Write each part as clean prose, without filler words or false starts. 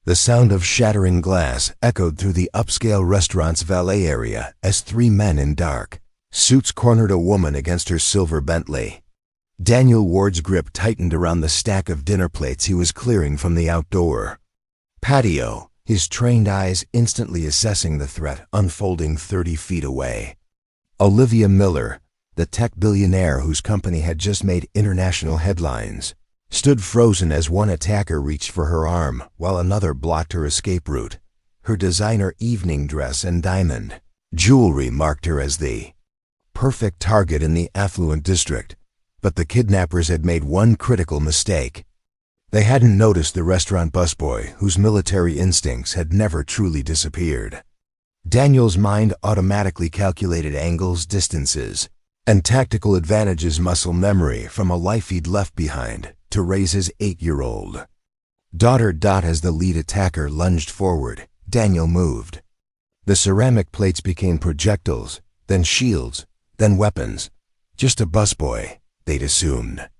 The sound of shattering glass echoed through the upscale restaurant's valet area as three men in dark suits cornered a woman against her silver Bentley. Daniel Ward's grip tightened around the stack of dinner plates he was clearing from the outdoor patio, his trained eyes instantly assessing the threat unfolding 30 feet away. Olivia Miller, the tech billionaire whose company had just made international headlines, stood frozen as one attacker reached for her arm while another blocked her escape route. Her designer evening dress and diamond jewelry marked her as the perfect target in the affluent district, but the kidnappers had made one critical mistake. They hadn't noticed the restaurant busboy whose military instincts had never truly disappeared. Daniel's mind automatically calculated angles, distances, and tactical advantages muscle memory from a life he'd left behind to raise his 8-year-old daughter. As the lead attacker lunged forward, Daniel moved. The ceramic plates became projectiles, then shields, then weapons. Just a busboy, they'd assumed.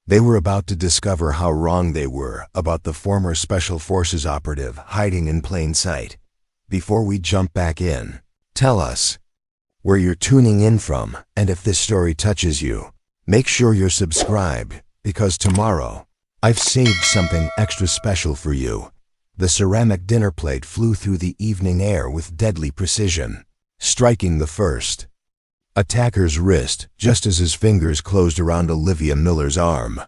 They were about to discover how wrong they were about the former Special Forces operative hiding in plain sight. Before we jump back in, tell us where you're tuning in from, and if this story touches you, make sure you're subscribed, because tomorrow, I've saved something extra special for you. The ceramic dinner plate flew through the evening air with deadly precision, striking the first attacker's wrist just as his fingers closed around Olivia Miller's arm.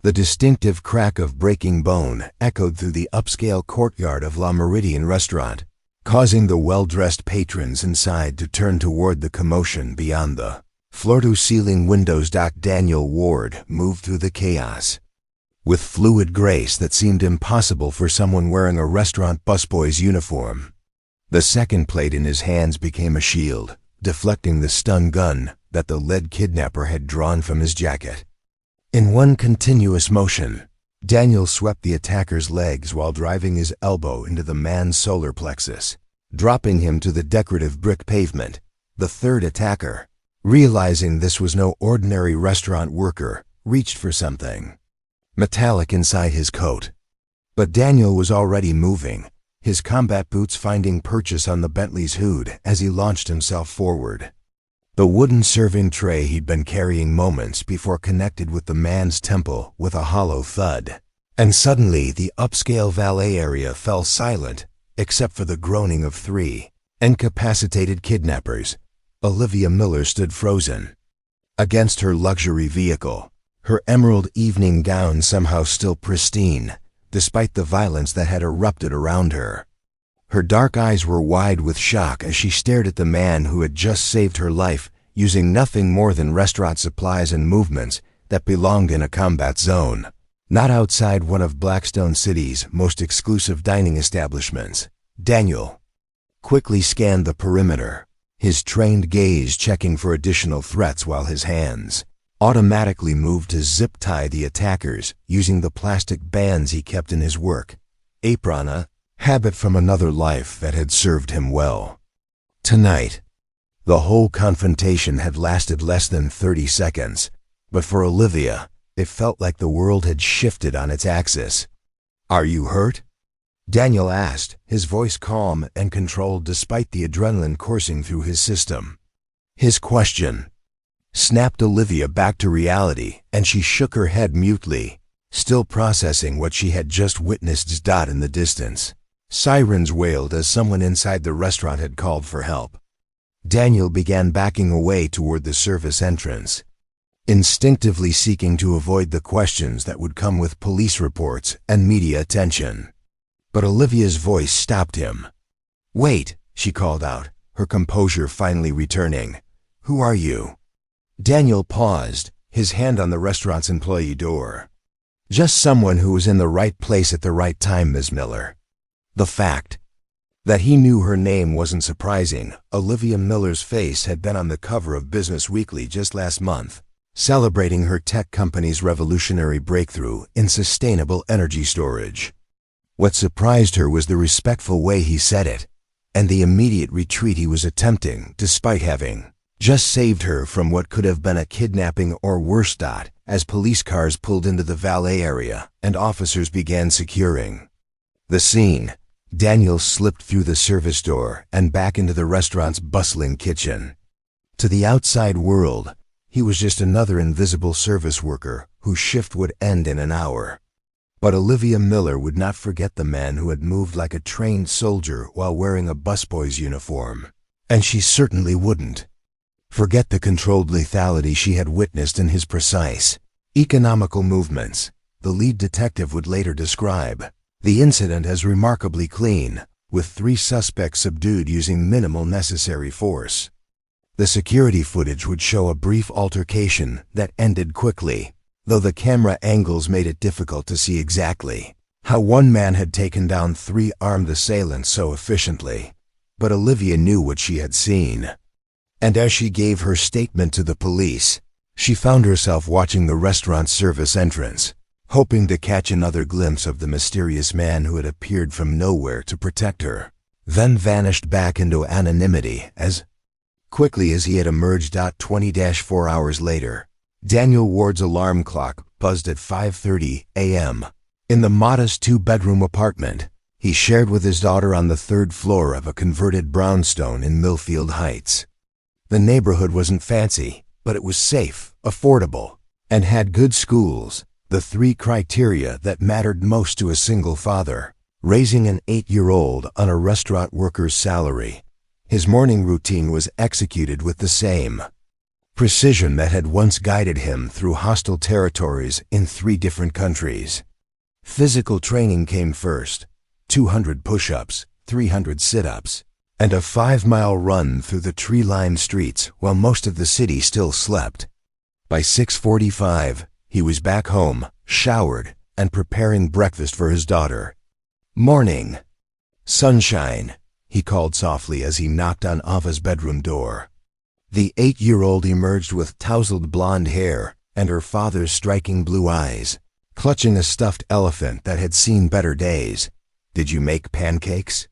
The distinctive crack of breaking bone echoed through the upscale courtyard of La Meridian restaurant, causing the well-dressed patrons inside to turn toward the commotion beyond the floor-to-ceiling windows. Daniel Ward moved through the chaos with fluid grace that seemed impossible for someone wearing a restaurant busboy's uniform. The second plate in his hands became a shield, deflecting the stun gun that the lead kidnapper had drawn from his jacket. In one continuous motion, Daniel swept the attacker's legs while driving his elbow into the man's solar plexus, dropping him to the decorative brick pavement. The third attacker, realizing this was no ordinary restaurant worker, reached for something metallic inside his coat. But Daniel was already moving, his combat boots finding purchase on the Bentley's hood as he launched himself forward. The wooden serving tray he'd been carrying moments before connected with the man's temple with a hollow thud, and suddenly the upscale valet area fell silent except for the groaning of three incapacitated kidnappers. Olivia Miller stood frozen against her luxury vehicle, her emerald evening gown somehow still pristine, despite the violence that had erupted around her. Her dark eyes were wide with shock as she stared at the man who had just saved her life using nothing more than restaurant supplies and movements that belonged in a combat zone, not outside one of Blackstone City's most exclusive dining establishments. Daniel quickly scanned the perimeter, his trained gaze checking for additional threats while his hands automatically moved to zip-tie the attackers using the plastic bands he kept in his work apron, a habit from another life that had served him well. Tonight, the whole confrontation had lasted less than 30 seconds, but for Olivia, it felt like the world had shifted on its axis. "Are you hurt?" Daniel asked, his voice calm and controlled despite the adrenaline coursing through his system. His question snapped Olivia back to reality, and she shook her head mutely, still processing what she had just witnessed. In the distance, sirens wailed as someone inside the restaurant had called for help. Daniel began backing away toward the service entrance, instinctively seeking to avoid the questions that would come with police reports and media attention. But Olivia's voice stopped him. "Wait," she called out, her composure finally returning. "Who are you?" Daniel paused, his hand on the restaurant's employee door. "Just someone who was in the right place at the right time, Ms. Miller." The fact that he knew her name wasn't surprising. Olivia Miller's face had been on the cover of Business Weekly just last month, celebrating her tech company's revolutionary breakthrough in sustainable energy storage. What surprised her was the respectful way he said it, and the immediate retreat he was attempting despite having just saved her from what could have been a kidnapping or worse. As police cars pulled into the valet area and officers began securing The scene. Daniel slipped through the service door and back into the restaurant's bustling kitchen. To the outside world, he was just another invisible service worker whose shift would end in an hour. But Olivia Miller would not forget the man who had moved like a trained soldier while wearing a busboy's uniform. And she certainly wouldn't forget the controlled lethality she had witnessed in his precise, economical movements. The lead detective would later describe the incident as remarkably clean, with 3 suspects subdued using minimal necessary force. The security footage would show a brief altercation that ended quickly, though the camera angles made it difficult to see exactly how one man had taken down 3 armed assailants so efficiently. But Olivia knew what she had seen. And as she gave her statement to the police, she found herself watching the restaurant's service entrance, hoping to catch another glimpse of the mysterious man who had appeared from nowhere to protect her, then vanished back into anonymity as quickly as he had emerged. 20-4 hours later, Daniel Ward's alarm clock buzzed at 5:30 a.m. in the modest 2-bedroom apartment he shared with his daughter on the 3rd floor of a converted brownstone in Millfield Heights. The neighborhood wasn't fancy, but it was safe, affordable, and had good schools, the 3 criteria that mattered most to a single father. Raising an 8-year-old on a restaurant worker's salary, his morning routine was executed with the same precision that had once guided him through hostile territories in 3 different countries. Physical training came first: 200 push-ups, 300 sit-ups, and a 5-mile run through the tree-lined streets while most of the city still slept. By 6:45, he was back home, showered, and preparing breakfast for his daughter. "Morning, sunshine," he called softly as he knocked on Ava's bedroom door. The 8-year-old emerged with tousled blonde hair and her father's striking blue eyes, clutching a stuffed elephant that had seen better days. "Did you make pancakes?"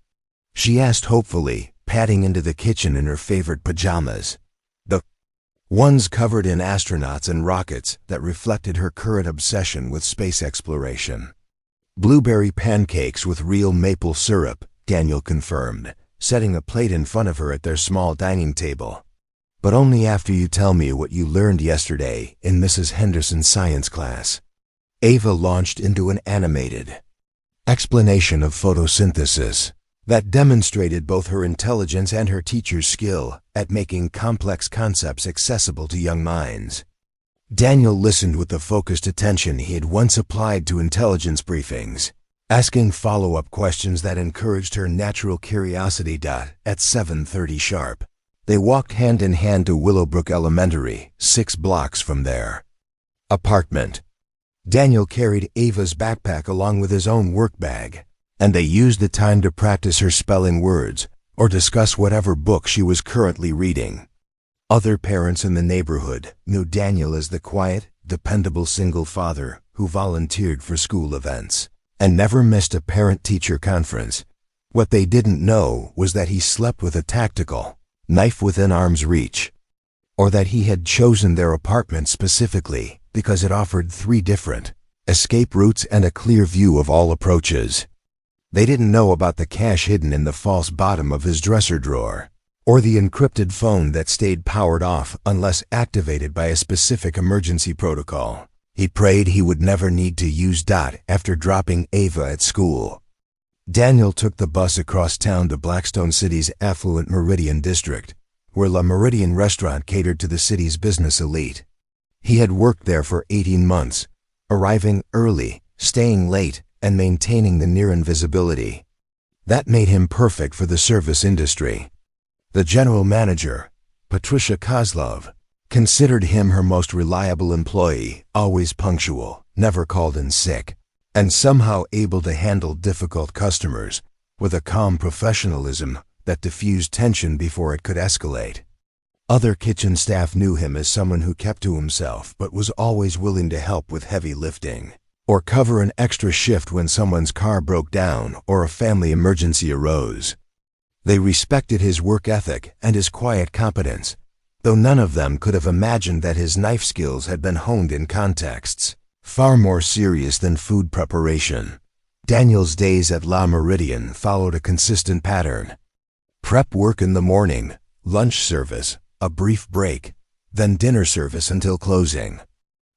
she asked hopefully, padding into the kitchen in her favorite pajamas, the ones covered in astronauts and rockets that reflected her current obsession with space exploration. "Blueberry pancakes with real maple syrup," Daniel confirmed, setting a plate in front of her at their small dining table. "But only after you tell me what you learned yesterday in Mrs. Henderson's science class." Ava launched into an animated explanation of photosynthesis that demonstrated both her intelligence and her teacher's skill at making complex concepts accessible to young minds. Daniel listened with the focused attention he had once applied to intelligence briefings, asking follow-up questions that encouraged her natural curiosity. At 7:30 sharp, they walked hand in hand to Willowbrook Elementary, 6 blocks from their apartment. Daniel carried Ava's backpack along with his own work bag, and they used the time to practice her spelling words or discuss whatever book she was currently reading. Other parents in the neighborhood knew Daniel as the quiet, dependable single father who volunteered for school events and never missed a parent-teacher conference. What they didn't know was that he slept with a tactical knife within arm's reach, or that he had chosen their apartment specifically because it offered 3 different escape routes and a clear view of all approaches. They didn't know about the cash hidden in the false bottom of his dresser drawer, or the encrypted phone that stayed powered off unless activated by a specific emergency protocol he prayed he would never need to use. After dropping Ava at school, Daniel took the bus across town to Blackstone City's affluent Meridian district, where La Meridian restaurant catered to the city's business elite. He had worked there for 18 months, arriving early, staying late, and maintaining the near invisibility. That made him perfect for the service industry. The general manager, Patricia Kozlov, considered him her most reliable employee, always punctual, never called in sick, and somehow able to handle difficult customers with a calm professionalism that diffused tension before it could escalate. Other kitchen staff knew him as someone who kept to himself but was always willing to help with heavy lifting, or cover an extra shift when someone's car broke down or a family emergency arose. They respected his work ethic and his quiet competence, though none of them could have imagined that his knife skills had been honed in contexts far more serious than food preparation. Daniel's days at La Meridian followed a consistent pattern. Prep work in the morning, lunch service, a brief break, then dinner service until closing.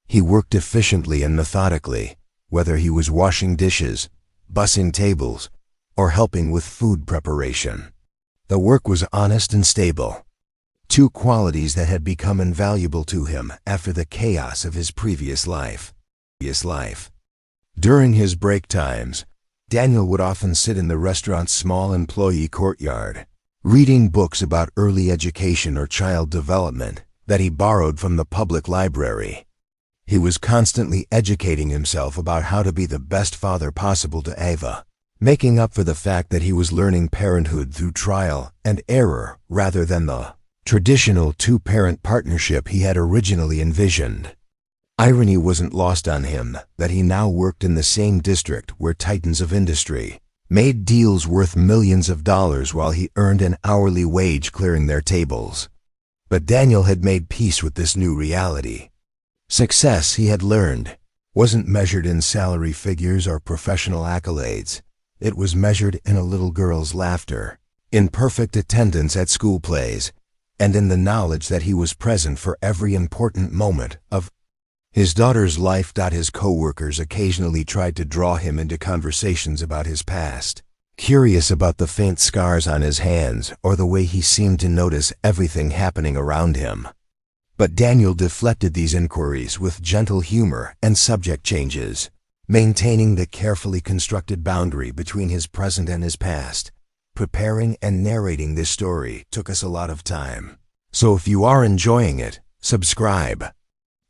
He worked efficiently and methodically, whether he was washing dishes, bussing tables, or helping with food preparation. The work was honest and stable, two qualities that had become invaluable to him after the chaos of his previous life. During his break times, Daniel would often sit in the restaurant's small employee courtyard, reading books about early education or child development that he borrowed from the public library. He was constantly educating himself about how to be the best father possible to Ava, making up for the fact that he was learning parenthood through trial and error rather than the traditional two-parent partnership he had originally envisioned. Irony wasn't lost on him that he now worked in the same district where titans of industry made deals worth millions of dollars while he earned an hourly wage clearing their tables. But Daniel had made peace with this new reality. Success, he had learned, wasn't measured in salary figures or professional accolades. It was measured in a little girl's laughter, in perfect attendance at school plays, and in the knowledge that he was present for every important moment of his daughter's life. His co-workers occasionally tried to draw him into conversations about his past, curious about the faint scars on his hands or the way he seemed to notice everything happening around him. But Daniel deflected these inquiries with gentle humor and subject changes, maintaining the carefully constructed boundary between his present and his past. Preparing and narrating this story took us a lot of time. So if you are enjoying it, subscribe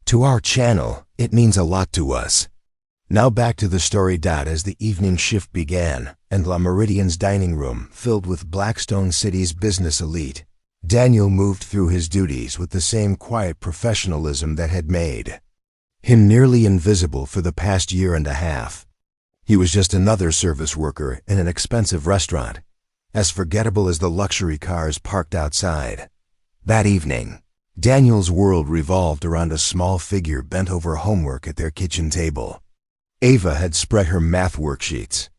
to our channel. It means a lot to us. Now back to the story. As the evening shift began and La Meridian's dining room filled with Blackstone City's business elite, Daniel moved through his duties with the same quiet professionalism that had made him nearly invisible for the past year and a half. He was just another service worker in an expensive restaurant, as forgettable as the luxury cars parked outside. That evening, Daniel's world revolved around a small figure bent over homework at their kitchen table. Ava had spread her math worksheets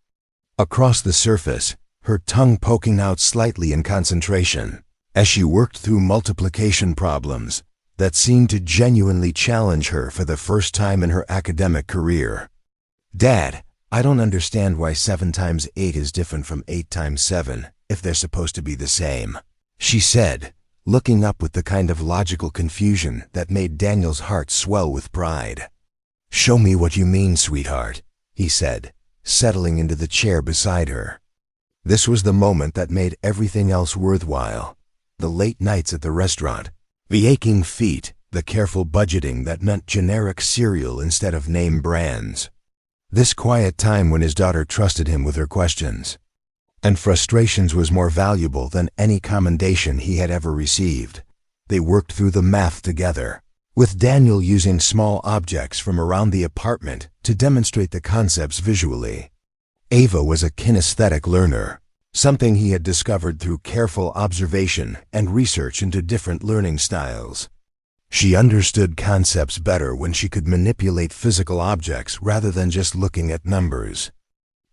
across the surface, her tongue poking out slightly in concentration, as she worked through multiplication problems that seemed to genuinely challenge her for the first time in her academic career. "Dad, I don't understand why 7 times 8 is different from 8 times 7, if they're supposed to be the same," she said, looking up with the kind of logical confusion that made Daniel's heart swell with pride. "Show me what you mean, sweetheart," he said, settling into the chair beside her. This was the moment that made everything else worthwhile. The late nights at the restaurant, the aching feet, the careful budgeting that meant generic cereal instead of name brands. This quiet time when his daughter trusted him with her questions and frustrations was more valuable than any commendation he had ever received. They worked through the math together, with Daniel using small objects from around the apartment to demonstrate the concepts visually. Ava was a kinesthetic learner, something he had discovered through careful observation and research into different learning styles. She understood concepts better when she could manipulate physical objects rather than just looking at numbers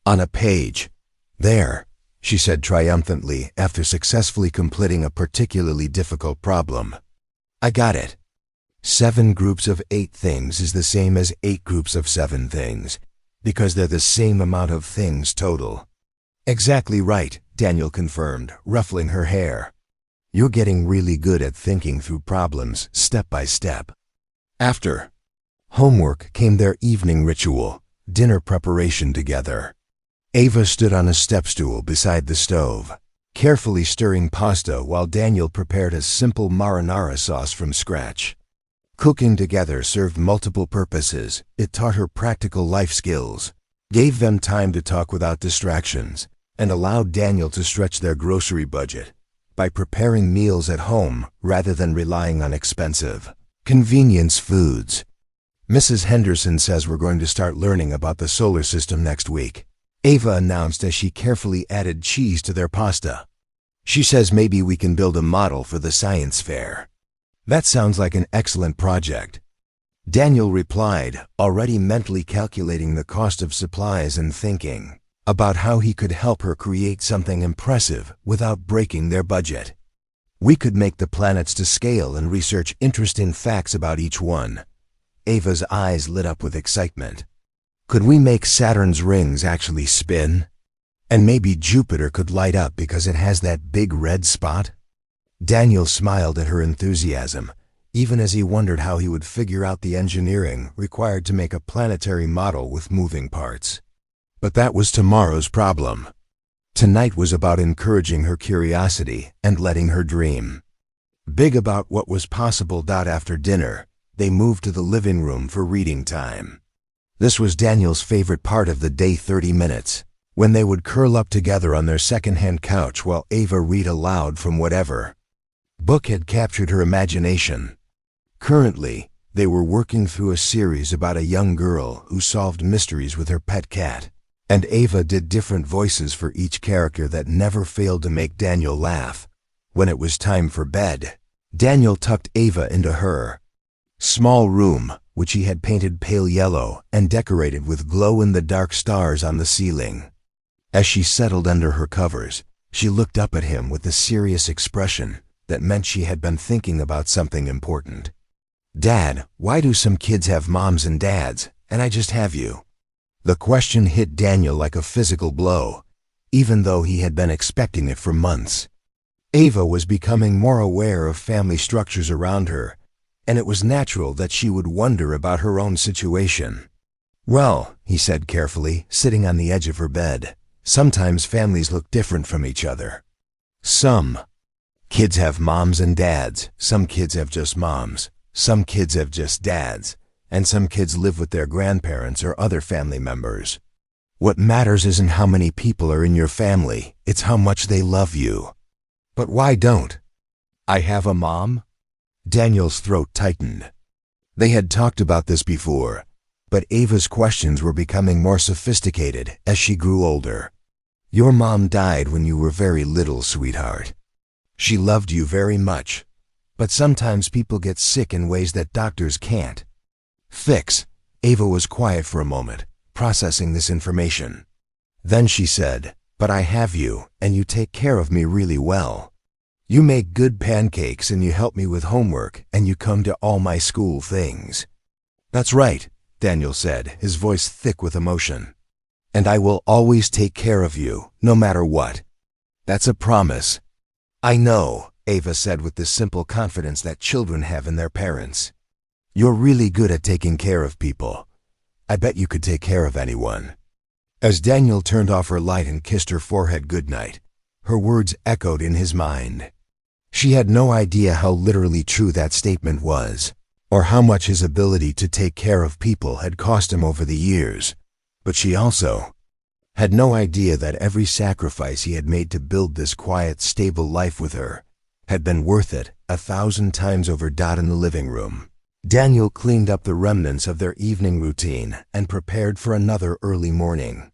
on a page. "There," she said triumphantly after successfully completing a particularly difficult problem. "I got it. 7 groups of 8 things is the same as 8 groups of 7 things, because they're the same amount of things total." "Exactly right," Daniel confirmed, ruffling her hair. "You're getting really good at thinking through problems step by step." After homework came their evening ritual, dinner preparation together. Ava stood on a step stool beside the stove, carefully stirring pasta while Daniel prepared a simple marinara sauce from scratch. Cooking together served multiple purposes. It taught her practical life skills, gave them time to talk without distractions, and allowed Daniel to stretch their grocery budget by preparing meals at home rather than relying on expensive convenience foods. "Mrs. Henderson says we're going to start learning about the solar system next week," Ava announced as she carefully added cheese to their pasta. "She says maybe we can build a model for the science fair." "That sounds like an excellent project," Daniel replied, already mentally calculating the cost of supplies and thinking, about how he could help her create something impressive without breaking their budget. We could make the planets to scale and research interesting facts about each one. Ava's eyes lit up with excitement. Could we make Saturn's rings actually spin? And maybe Jupiter could light up because it has that big red spot? Daniel smiled at her enthusiasm, even as he wondered how he would figure out the engineering required to make a planetary model with moving parts. But that was tomorrow's problem. Tonight was about encouraging her curiosity and letting her dream. Big about what was possible. After dinner, they moved to the living room for reading time. This was Daniel's favorite part of the day, 30 minutes, when they would curl up together on their second-hand couch while Ava read aloud from whatever book had captured her imagination. Currently, they were working through a series about a young girl who solved mysteries with her pet cat, and Ava did different voices for each character that never failed to make Daniel laugh. When it was time for bed, Daniel tucked Ava into her small room, which he had painted pale yellow and decorated with glow-in-the-dark stars on the ceiling. As she settled under her covers, she looked up at him with a serious expression that meant she had been thinking about something important. "Dad, why do some kids have moms and dads, and I just have you?" The question hit Daniel like a physical blow, even though he had been expecting it for months. Ava was becoming more aware of family structures around her, and it was natural that she would wonder about her own situation. "Well," he said carefully, sitting on the edge of her bed, "sometimes families look different from each other. Some kids have moms and dads, some kids have just moms, some kids have just dads, and some kids live with their grandparents or other family members. What matters isn't how many people are in your family, it's how much they love you." "But why don't I have a mom?" Daniel's throat tightened. They had talked about this before, but Ava's questions were becoming more sophisticated as she grew older. "Your mom died when you were very little, sweetheart. She loved you very much, but sometimes people get sick in ways that doctors can't fix." Ava was quiet for a moment, processing this information. Then she said, "But I have you, and you take care of me really well. You make good pancakes, and you help me with homework, and you come to all my school things." "That's right," Daniel said, his voice thick with emotion. "And I will always take care of you, no matter what. That's a promise." "I know," Ava said with the simple confidence that children have in their parents. "You're really good at taking care of people. I bet you could take care of anyone." As Daniel turned off her light and kissed her forehead goodnight, her words echoed in his mind. She had no idea how literally true that statement was, or how much his ability to take care of people had cost him over the years, but she also had no idea that every sacrifice he had made to build this quiet, stable life with her had been worth it 1,000 times over. In the living room, Daniel cleaned up the remnants of their evening routine and prepared for another early morning.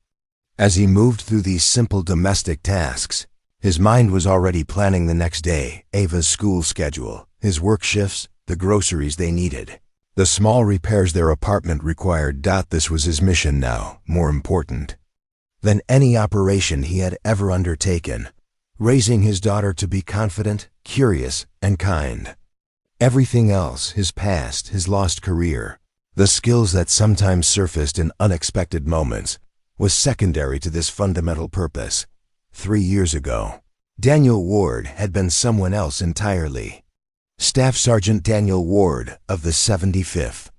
As he moved through these simple domestic tasks, his mind was already planning the next day, Ava's school schedule, his work shifts, the groceries they needed, the small repairs their apartment required. This was his mission now, more important than any operation he had ever undertaken, raising his daughter to be confident, curious, and kind. Everything else, his past, his lost career, the skills that sometimes surfaced in unexpected moments, was secondary to this fundamental purpose. 3 years ago, Daniel Ward had been someone else entirely. Staff Sergeant Daniel Ward of the 75th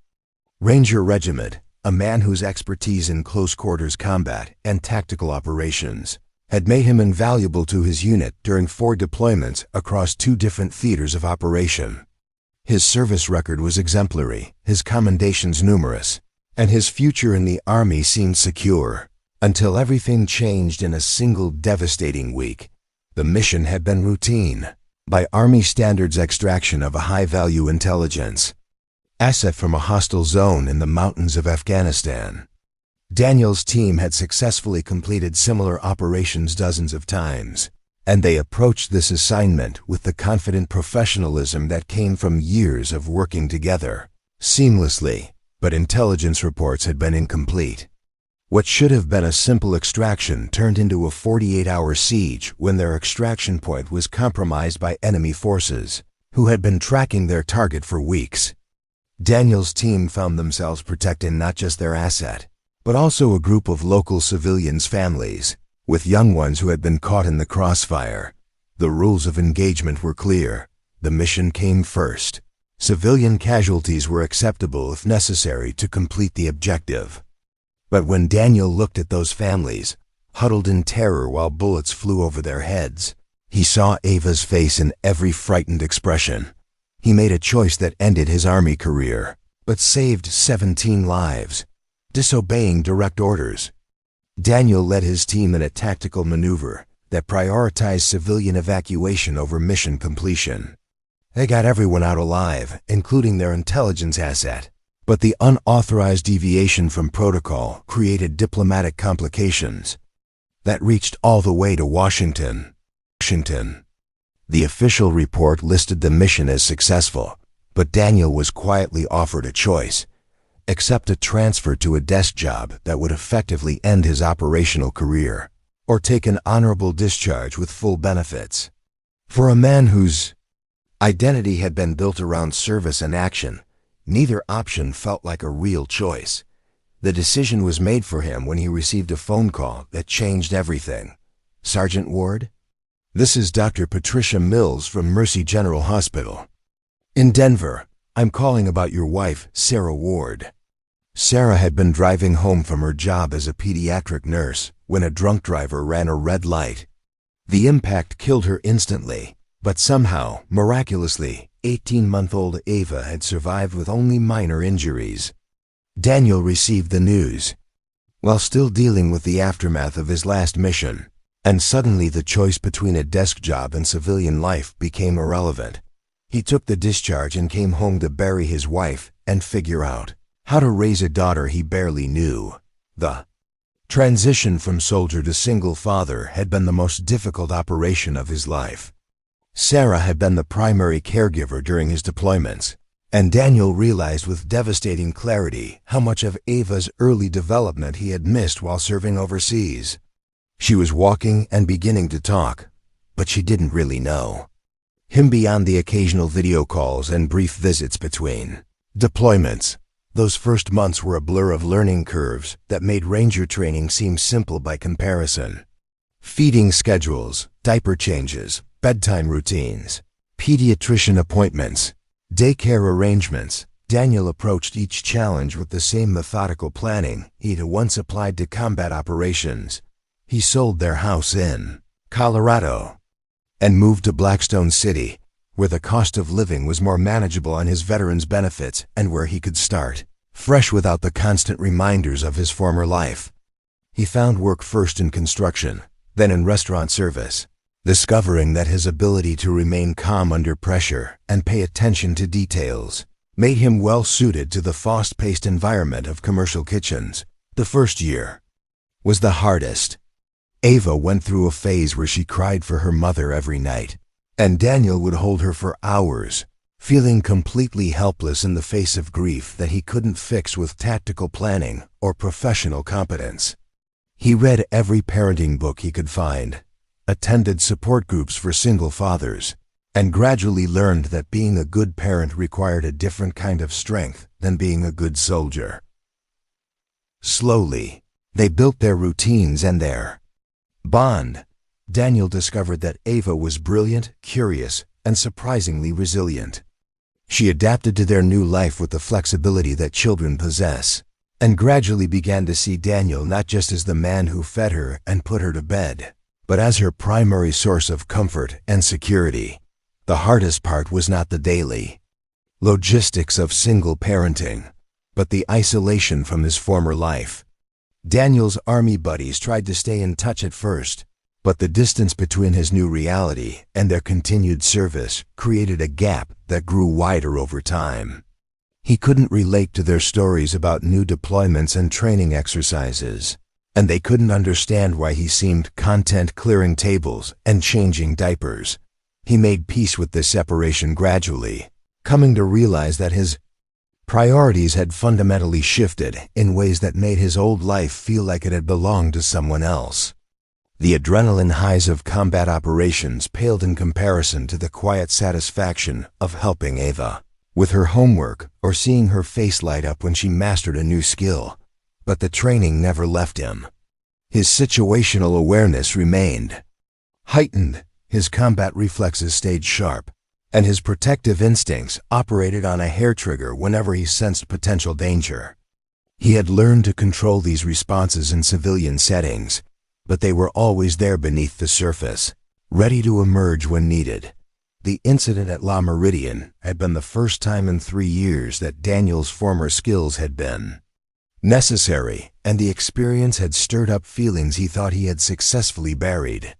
Ranger Regiment, a man whose expertise in close-quarters combat and tactical operations had made him invaluable to his unit during 4 deployments across 2 different theaters of operation. His service record was exemplary, his commendations numerous, and his future in the Army seemed secure, until everything changed in a single devastating week. The mission had been routine, by Army standards extraction of a high-value intelligence asset from a hostile zone in the mountains of Afghanistan. Daniel's team had successfully completed similar operations dozens of times, and they approached this assignment with the confident professionalism that came from years of working together seamlessly, but intelligence reports had been incomplete. What should have been a simple extraction turned into a 48-hour siege when their extraction point was compromised by enemy forces, who had been tracking their target for weeks. Daniel's team found themselves protecting not just their asset, but also a group of local civilians' families, with young ones who had been caught in the crossfire. The rules of engagement were clear. The mission came first. Civilian casualties were acceptable if necessary to complete the objective. But when Daniel looked at those families, huddled in terror while bullets flew over their heads, he saw Ava's face in every frightened expression. He made a choice that ended his army career, but saved 17 lives, disobeying direct orders. Daniel led his team in a tactical maneuver that prioritized civilian evacuation over mission completion. They got everyone out alive, including their intelligence asset, but the unauthorized deviation from protocol created diplomatic complications that reached all the way to Washington. The official report listed the mission as successful, but Daniel was quietly offered a choice: accept a transfer to a desk job that would effectively end his operational career, or take an honorable discharge with full benefits. For a man whose identity had been built around service and action, neither option felt like a real choice. The decision was made for him when he received a phone call that changed everything. "Sergeant Ward? This is Dr. Patricia Mills from Mercy General Hospital in Denver. I'm calling about your wife, Sarah Ward." Sarah had been driving home from her job as a pediatric nurse when a drunk driver ran a red light. The impact killed her instantly, but somehow, miraculously, 18-month-old Ava had survived with only minor injuries. Daniel received the news while still dealing with the aftermath of his last mission, and suddenly the choice between a desk job and civilian life became irrelevant. He took the discharge and came home to bury his wife and figure out how to raise a daughter he barely knew. The transition from soldier to single father had been the most difficult operation of his life. Sarah had been the primary caregiver during his deployments, and Daniel realized with devastating clarity how much of Ava's early development he had missed while serving overseas. She was walking and beginning to talk, but she didn't really know him beyond the occasional video calls and brief visits between deployments. Those first months were a blur of learning curves that made ranger training seem simple by comparison. Feeding schedules, diaper changes, bedtime routines, pediatrician appointments, daycare arrangements. Daniel approached each challenge with the same methodical planning he'd once applied to combat operations. He sold their house in Colorado and moved to Blackstone City, where the cost of living was more manageable on his veterans' benefits and where he could start fresh without the constant reminders of his former life. He found work first in construction, then in restaurant service, discovering that his ability to remain calm under pressure and pay attention to details made him well suited to the fast-paced environment of commercial kitchens. The first year was the hardest. Ava went through a phase where she cried for her mother every night, and Daniel would hold her for hours, feeling completely helpless in the face of grief that he couldn't fix with tactical planning or professional competence. He read every parenting book he could find, attended support groups for single fathers, and gradually learned that being a good parent required a different kind of strength than being a good soldier. Slowly, they built their routines and their bond. Daniel discovered that Ava was brilliant, curious, and surprisingly resilient. She adapted to their new life with the flexibility that children possess, and gradually began to see Daniel not just as the man who fed her and put her to bed, but as her primary source of comfort and security. The hardest part was not the daily logistics of single parenting, but the isolation from his former life. Daniel's army buddies tried to stay in touch at first, but the distance between his new reality and their continued service created a gap that grew wider over time. He couldn't relate to their stories about new deployments and training exercises, and they couldn't understand why he seemed content clearing tables and changing diapers. He made peace with this separation gradually, coming to realize that his Priorities had fundamentally shifted in ways that made his old life feel like it had belonged to someone else. The adrenaline highs of combat operations paled in comparison to the quiet satisfaction of helping Ava with her homework or seeing her face light up when she mastered a new skill. But the training never left him. His situational awareness remained heightened, his combat reflexes stayed sharp, and his protective instincts operated on a hair trigger whenever he sensed potential danger. He had learned to control these responses in civilian settings, but they were always there beneath the surface, ready to emerge when needed. The incident at La Meridian had been the first time in 3 years that Daniel's former skills had been necessary, and the experience had stirred up feelings he thought he had successfully buried.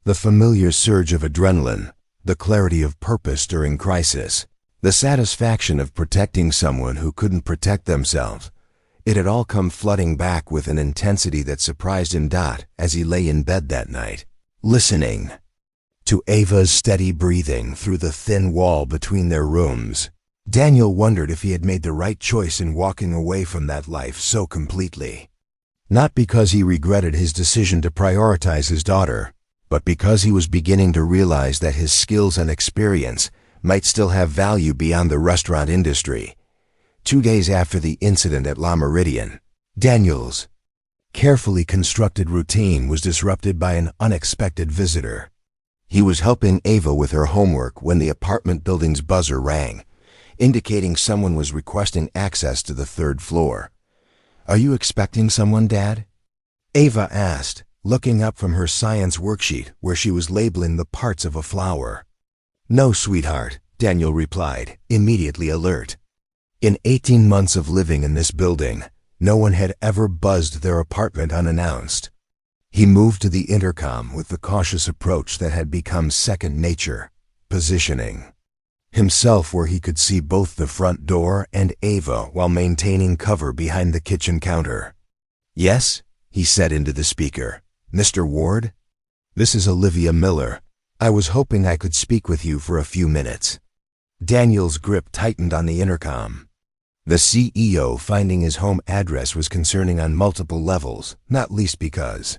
The familiar surge of adrenaline, the clarity of purpose during crisis, the satisfaction of protecting someone who couldn't protect themselves. It had all come flooding back with an intensity that surprised him. As he lay in bed that night, listening to Ava's steady breathing through the thin wall between their rooms, Daniel wondered if he had made the right choice in walking away from that life so completely. Not because he regretted his decision to prioritize his daughter, but because he was beginning to realize that his skills and experience might still have value beyond the restaurant industry. 2 days after the incident at La Meridian, Daniel's carefully constructed routine was disrupted by an unexpected visitor. He was helping Ava with her homework when the apartment building's buzzer rang, indicating someone was requesting access to the 3rd floor. "Are you expecting someone, Dad?" Ava asked, looking up from her science worksheet where she was labeling the parts of a flower. "No, sweetheart," Daniel replied, immediately alert. In 18 months of living in this building, no one had ever buzzed their apartment unannounced. He moved to the intercom with the cautious approach that had become second nature, positioning himself where he could see both the front door and Ava while maintaining cover behind the kitchen counter. "Yes," he said into the speaker. "Mr. Ward? This is Olivia Miller. I was hoping I could speak with you for a few minutes." Daniel's grip tightened on the intercom. The CEO finding his home address was concerning on multiple levels, not least because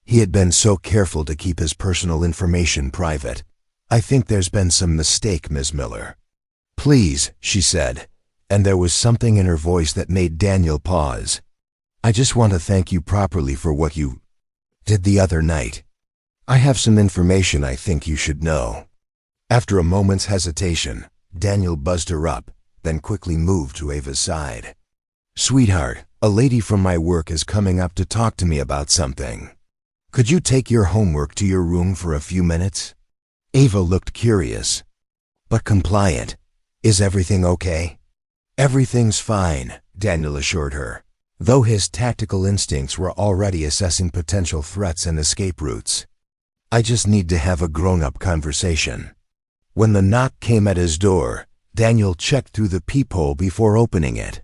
he had been so careful to keep his personal information private. "I think there's been some mistake, Ms. Miller." "Please," she said, and there was something in her voice that made Daniel pause. "I just want to thank you properly for what you did the other night. I have some information I think you should know." After a moment's hesitation, Daniel buzzed her up, then quickly moved to Ava's side. "Sweetheart, a lady from my work is coming up to talk to me about something. Could you take your homework to your room for a few minutes?" Ava looked curious, but compliant. "Is everything okay?" "Everything's fine," Daniel assured her, though his tactical instincts were already assessing potential threats and escape routes. "I just need to have a grown-up conversation." When the knock came at his door, Daniel checked through the peephole before opening it.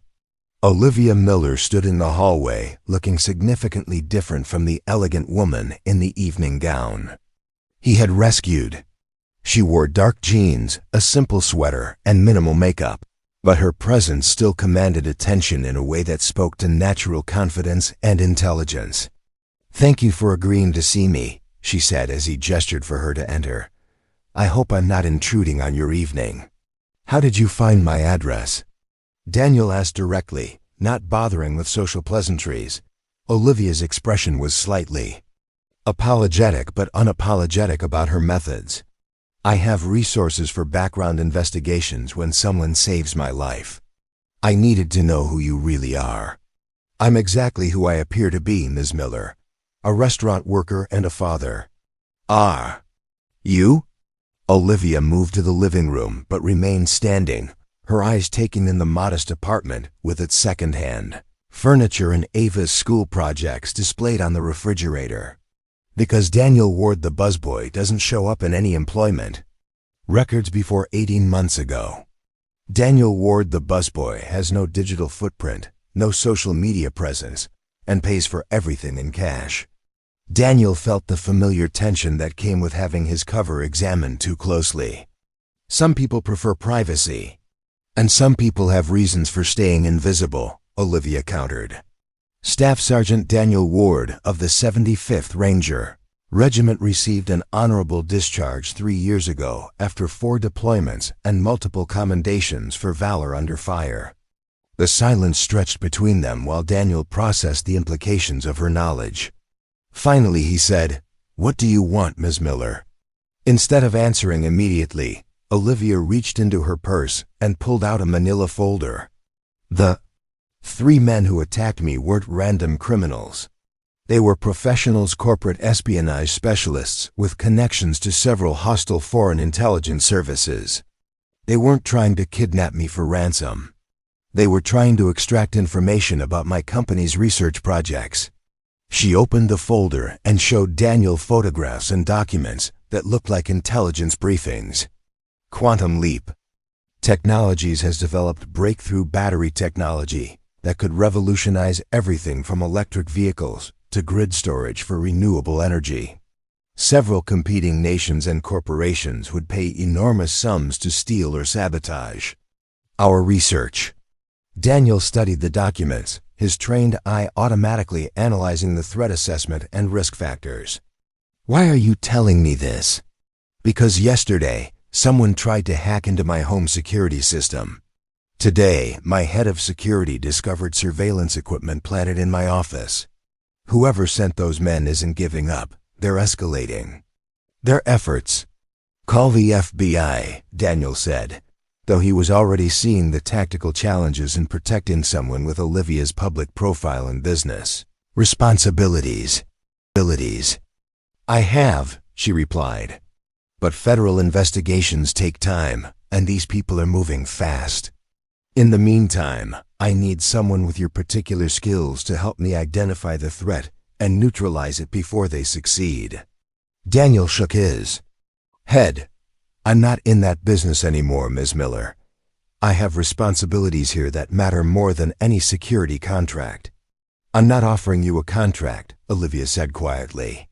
Olivia Miller stood in the hallway, looking significantly different from the elegant woman in the evening gown he had rescued. She wore dark jeans, a simple sweater, and minimal makeup, but her presence still commanded attention in a way that spoke to natural confidence and intelligence. "Thank you for agreeing to see me," she said as he gestured for her to enter. "I hope I'm not intruding on your evening." "How did you find my address?" Daniel asked directly, not bothering with social pleasantries. Olivia's expression was slightly apologetic but unapologetic about her methods. "I have resources for background investigations when someone saves my life. I needed to know who you really are." "I'm exactly who I appear to be, Ms. Miller. A restaurant worker and a father." "Ah, you?" Olivia moved to the living room but remained standing, her eyes taking in the modest apartment with its second-hand furniture and Ava's school projects displayed on the refrigerator. Because Daniel Ward the busboy doesn't show up in any employment records before 18 months ago. Daniel Ward the busboy has no digital footprint, no social media presence, and pays for everything in cash. Daniel felt the familiar tension that came with having his cover examined too closely. Some people prefer privacy. And some people have reasons for staying invisible, Olivia countered. Staff Sergeant Daniel Ward of the 75th Ranger Regiment received an honorable discharge 3 years ago after 4 deployments and multiple commendations for valor under fire. The silence stretched between them while Daniel processed the implications of her knowledge. Finally he said, "What do you want, Ms. Miller?" Instead of answering immediately, Olivia reached into her purse and pulled out a manila folder. The 3 men who attacked me weren't random criminals. They were professionals, corporate espionage specialists with connections to several hostile foreign intelligence services. They weren't trying to kidnap me for ransom. They were trying to extract information about my company's research projects. She opened the folder and showed Daniel photographs and documents that looked like intelligence briefings. Quantum Leap Technologies has developed breakthrough battery technology that could revolutionize everything from electric vehicles to grid storage for renewable energy. Several competing nations and corporations would pay enormous sums to steal or sabotage our research. Daniel studied the documents, his trained eye automatically analyzing the threat assessment and risk factors. "Why are you telling me this?" "Because yesterday, someone tried to hack into my home security system. Today, my head of security discovered surveillance equipment planted in my office. Whoever sent those men isn't giving up. They're escalating their efforts." "Call the FBI," Daniel said, though he was already seeing the tactical challenges in protecting someone with Olivia's public profile and business responsibilities. "I have," she replied. "But federal investigations take time, and these people are moving fast. In the meantime, I need someone with your particular skills to help me identify the threat and neutralize it before they succeed." Daniel shook his head. "I'm not in that business anymore, Ms. Miller. I have responsibilities here that matter more than any security contract." "I'm not offering you a contract," Olivia said quietly.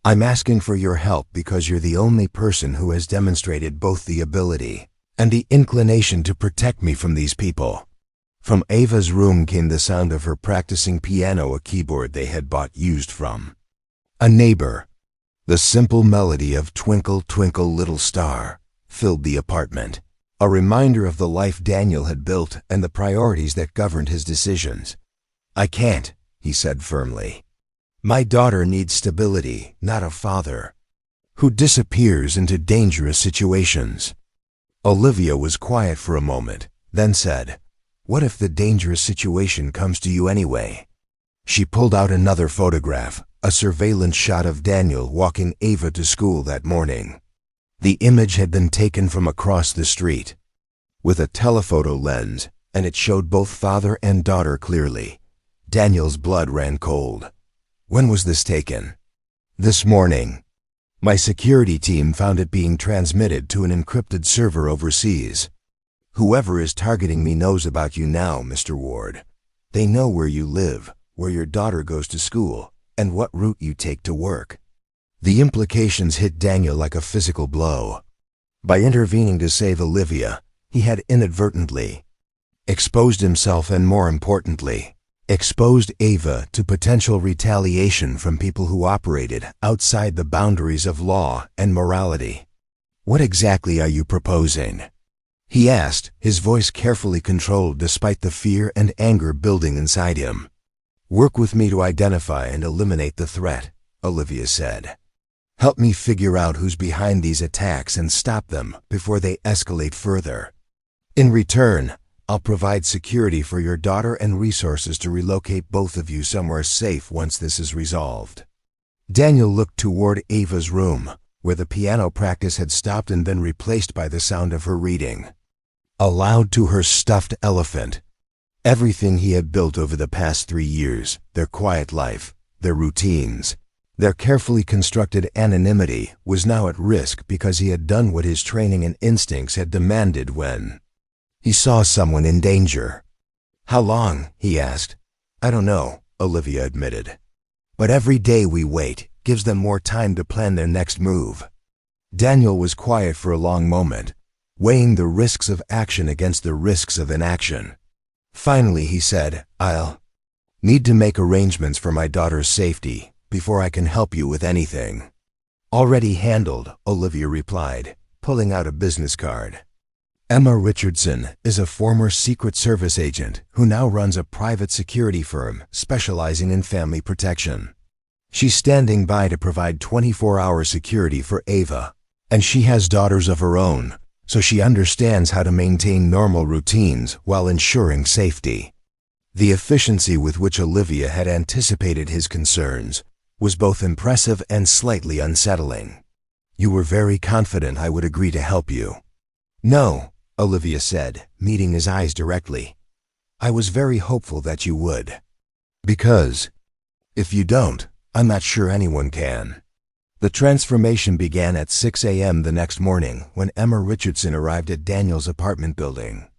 "I'm asking for your help because you're the only person who has demonstrated both the ability and the inclination to protect me from these people." From Ava's room came the sound of her practicing piano, a keyboard they had bought used from a neighbor. The simple melody of "Twinkle, Twinkle, Little Star" filled the apartment, a reminder of the life Daniel had built and the priorities that governed his decisions. "I can't," he said firmly. "My daughter needs stability, not a father who disappears into dangerous situations." Olivia was quiet for a moment, then said, "What if the dangerous situation comes to you anyway?" She pulled out another photograph, a surveillance shot of Daniel walking Ava to school that morning. The image had been taken from across the street with a telephoto lens, and it showed both father and daughter clearly. Daniel's blood ran cold. "When was this taken?" "This morning. My security team found it being transmitted to an encrypted server overseas. Whoever is targeting me knows about you now, Mr. Ward. They know where you live, where your daughter goes to school, and what route you take to work." The implications hit Daniel like a physical blow. By intervening to save Olivia, he had inadvertently exposed himself and, more importantly, exposed Ava to potential retaliation from people who operated outside the boundaries of law and morality. "What exactly are you proposing?" he asked, his voice carefully controlled despite the fear and anger building inside him. "Work with me to identify and eliminate the threat," Olivia said. "Help me figure out who's behind these attacks and stop them before they escalate further. In return, I'll provide security for your daughter and resources to relocate both of you somewhere safe once this is resolved." Daniel looked toward Ava's room, where the piano practice had stopped and been replaced by the sound of her reading aloud to her stuffed elephant. Everything he had built over the past 3 years, their quiet life, their routines, their carefully constructed anonymity, was now at risk because he had done what his training and instincts had demanded when he saw someone in danger. "How long?" he asked. "I don't know," Olivia admitted. "But every day we wait gives them more time to plan their next move." Daniel was quiet for a long moment, weighing the risks of action against the risks of inaction. Finally, he said, "I'll need to make arrangements for my daughter's safety before I can help you with anything." "Already handled," Olivia replied, pulling out a business card. Emma Richardson is a former Secret Service agent who now runs a private security firm specializing in family protection. She's standing by to provide 24-hour security for Ava, and she has daughters of her own, so she understands how to maintain normal routines while ensuring safety. The efficiency with which Olivia had anticipated his concerns was both impressive and slightly unsettling. "You were very confident I would agree to help you." "No," Olivia said, meeting his eyes directly. "I was very hopeful that you would. Because if you don't, I'm not sure anyone can." The transformation began at 6 a.m. the next morning when Emma Richardson arrived at Daniel's apartment building.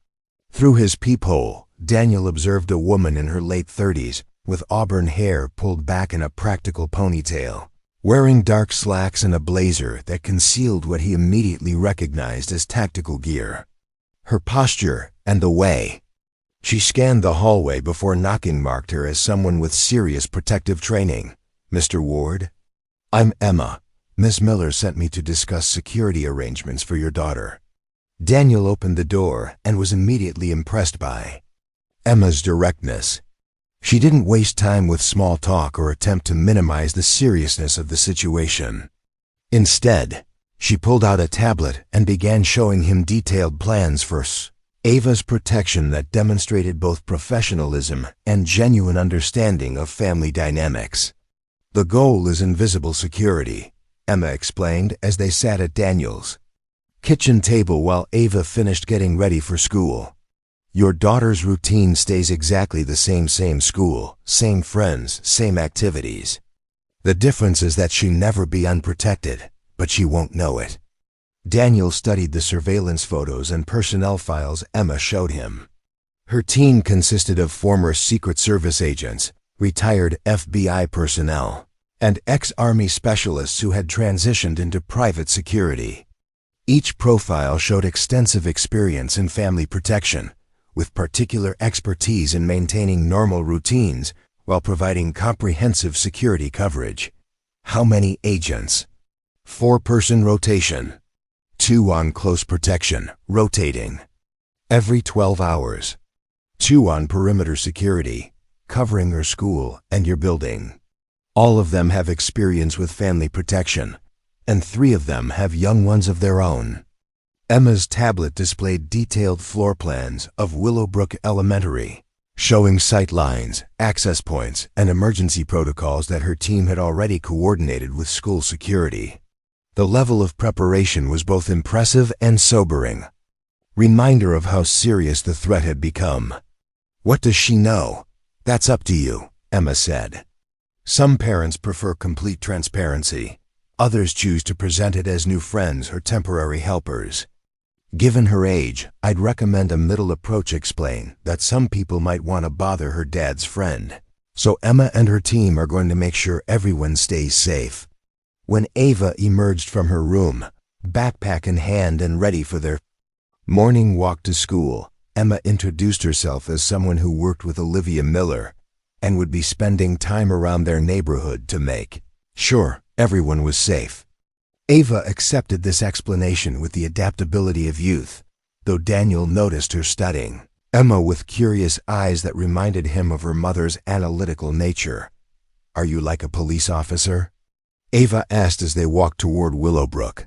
Through his peephole, Daniel observed a woman in her late 30s with auburn hair pulled back in a practical ponytail, wearing dark slacks and a blazer that concealed what he immediately recognized as tactical gear. Her posture and the way she scanned the hallway before knocking marked her as someone with serious protective training. "Mr. Ward? I'm Emma. Miss Miller sent me to discuss security arrangements for your daughter." Daniel opened the door and was immediately impressed by Emma's directness. She didn't waste time with small talk or attempt to minimize the seriousness of the situation. Instead, she pulled out a tablet and began showing him detailed plans for Ava's protection that demonstrated both professionalism and genuine understanding of family dynamics. "The goal is invisible security," Emma explained as they sat at Daniel's kitchen table while Ava finished getting ready for school. "Your daughter's routine stays exactly the same school, same friends, same activities. The difference is that she'll never be unprotected, but she won't know it." Daniel studied the surveillance photos and personnel files Emma showed him. Her team consisted of former Secret Service agents, retired FBI personnel, and ex-Army specialists who had transitioned into private security. Each profile showed extensive experience in family protection, with particular expertise in maintaining normal routines while providing comprehensive security coverage. How many agents? 4-person rotation. 2 on close protection, rotating every 12 hours. 2 on perimeter security, covering your school and your building. All of them have experience with family protection, and 3 of them have young ones of their own. Emma's tablet displayed detailed floor plans of Willowbrook Elementary, showing sight lines, access points, and emergency protocols that her team had already coordinated with school security. The level of preparation was both impressive and sobering, reminder of how serious the threat had become. "What does she know?" "That's up to you," Emma said. Some parents prefer complete transparency. Others choose to present it as new friends or temporary helpers. Given her age, I'd recommend a middle approach. Explain that some people might want to bother her dad's friend. So Emma and her team are going to make sure everyone stays safe. When Ava emerged from her room, backpack in hand and ready for their morning walk to school, Emma introduced herself as someone who worked with Olivia Miller and would be spending time around their neighborhood to make sure everyone was safe. Ava accepted this explanation with the adaptability of youth, though Daniel noticed her studying Emma with curious eyes that reminded him of her mother's analytical nature. "Are you like a police officer?" Ava asked as they walked toward Willowbrook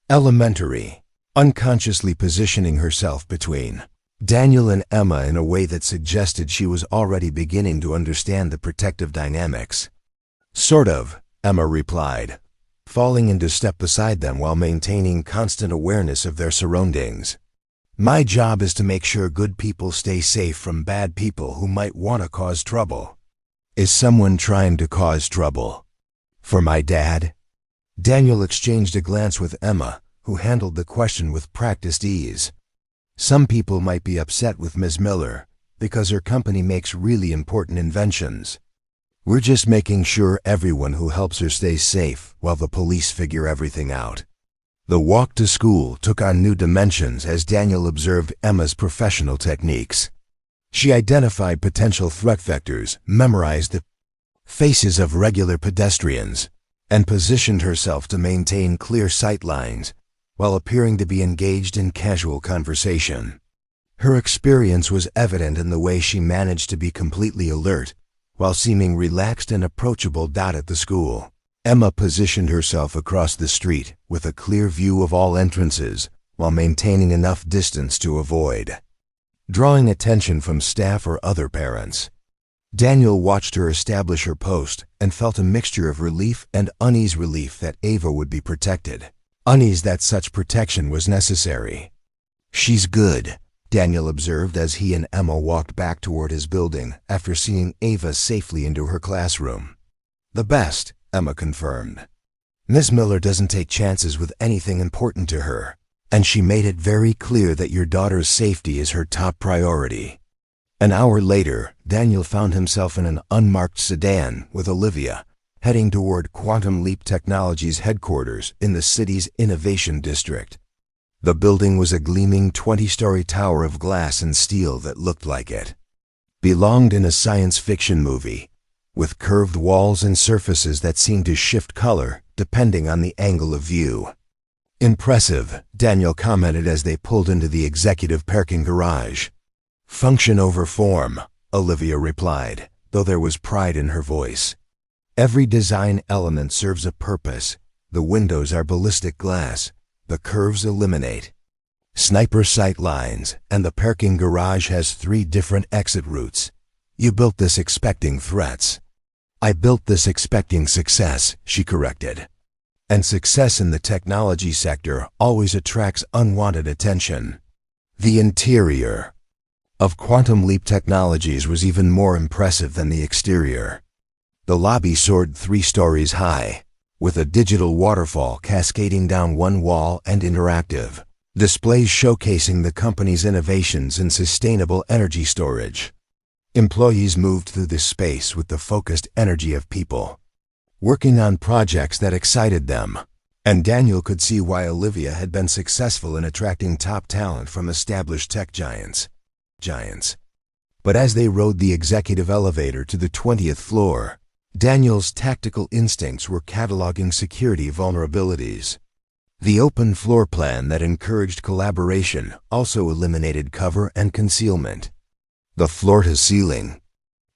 Elementary, unconsciously positioning herself between Daniel and Emma in a way that suggested she was already beginning to understand the protective dynamics. "Sort of," Emma replied, falling into step beside them while maintaining constant awareness of their surroundings. "My job is to make sure good people stay safe from bad people who might want to cause trouble." "Is someone trying to cause trouble for my dad?" Daniel exchanged a glance with Emma, who handled the question with practiced ease. "Some people might be upset with Ms. Miller because her company makes really important inventions. We're just making sure everyone who helps her stays safe while the police figure everything out." The walk to school took on new dimensions as Daniel observed Emma's professional techniques. She identified potential threat vectors, memorized the faces of regular pedestrians, and positioned herself to maintain clear sight lines while appearing to be engaged in casual conversation. Her experience was evident in the way she managed to be completely alert while seeming relaxed and approachable. At the school, Emma positioned herself across the street with a clear view of all entrances while maintaining enough distance to avoid drawing attention from staff or other parents. Daniel watched her establish her post and felt a mixture of relief and unease. Relief that Ava would be protected, unease that such protection was necessary. "She's good," Daniel observed as he and Emma walked back toward his building after seeing Ava safely into her classroom. "The best," Emma confirmed. "Miss Miller doesn't take chances with anything important to her, and she made it very clear that your daughter's safety is her top priority." An hour later, Daniel found himself in an unmarked sedan with Olivia, heading toward Quantum Leap Technologies headquarters in the city's Innovation District. The building was a gleaming 20-story tower of glass and steel that looked like it belonged in a science fiction movie, with curved walls and surfaces that seemed to shift color depending on the angle of view. "Impressive," Daniel commented as they pulled into the executive parking garage. "Function over form," Olivia replied, though there was pride in her voice. "Every design element serves a purpose. The windows are ballistic glass. The curves eliminate sniper sight lines, and the parking garage has 3 different exit routes. You built this expecting threats." "I built this expecting success," she corrected. "And success in the technology sector always attracts unwanted attention." The interior of Quantum Leap Technologies was even more impressive than the exterior. The lobby soared 3 stories high, with a digital waterfall cascading down one wall and interactive displays showcasing the company's innovations in sustainable energy storage. Employees moved through this space with the focused energy of people working on projects that excited them, and Daniel could see why Olivia had been successful in attracting top talent from established tech giants. But as they rode the executive elevator to the 20th floor, Daniel's tactical instincts were cataloging security vulnerabilities. The open floor plan that encouraged collaboration also eliminated cover and concealment. The floor-to-ceiling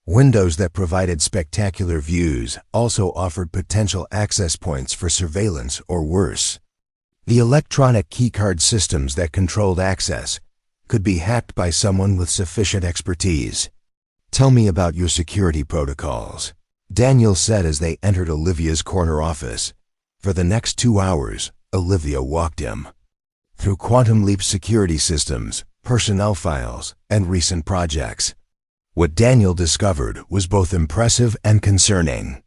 windows that provided spectacular views also offered potential access points for surveillance or worse. The electronic keycard systems that controlled access could be hacked by someone with sufficient expertise. "Tell me about your security protocols," Daniel said as they entered Olivia's corner office. For the next 2 hours, Olivia walked him through Quantum Leap's security systems, personnel files, and recent projects. What Daniel discovered was both impressive and concerning.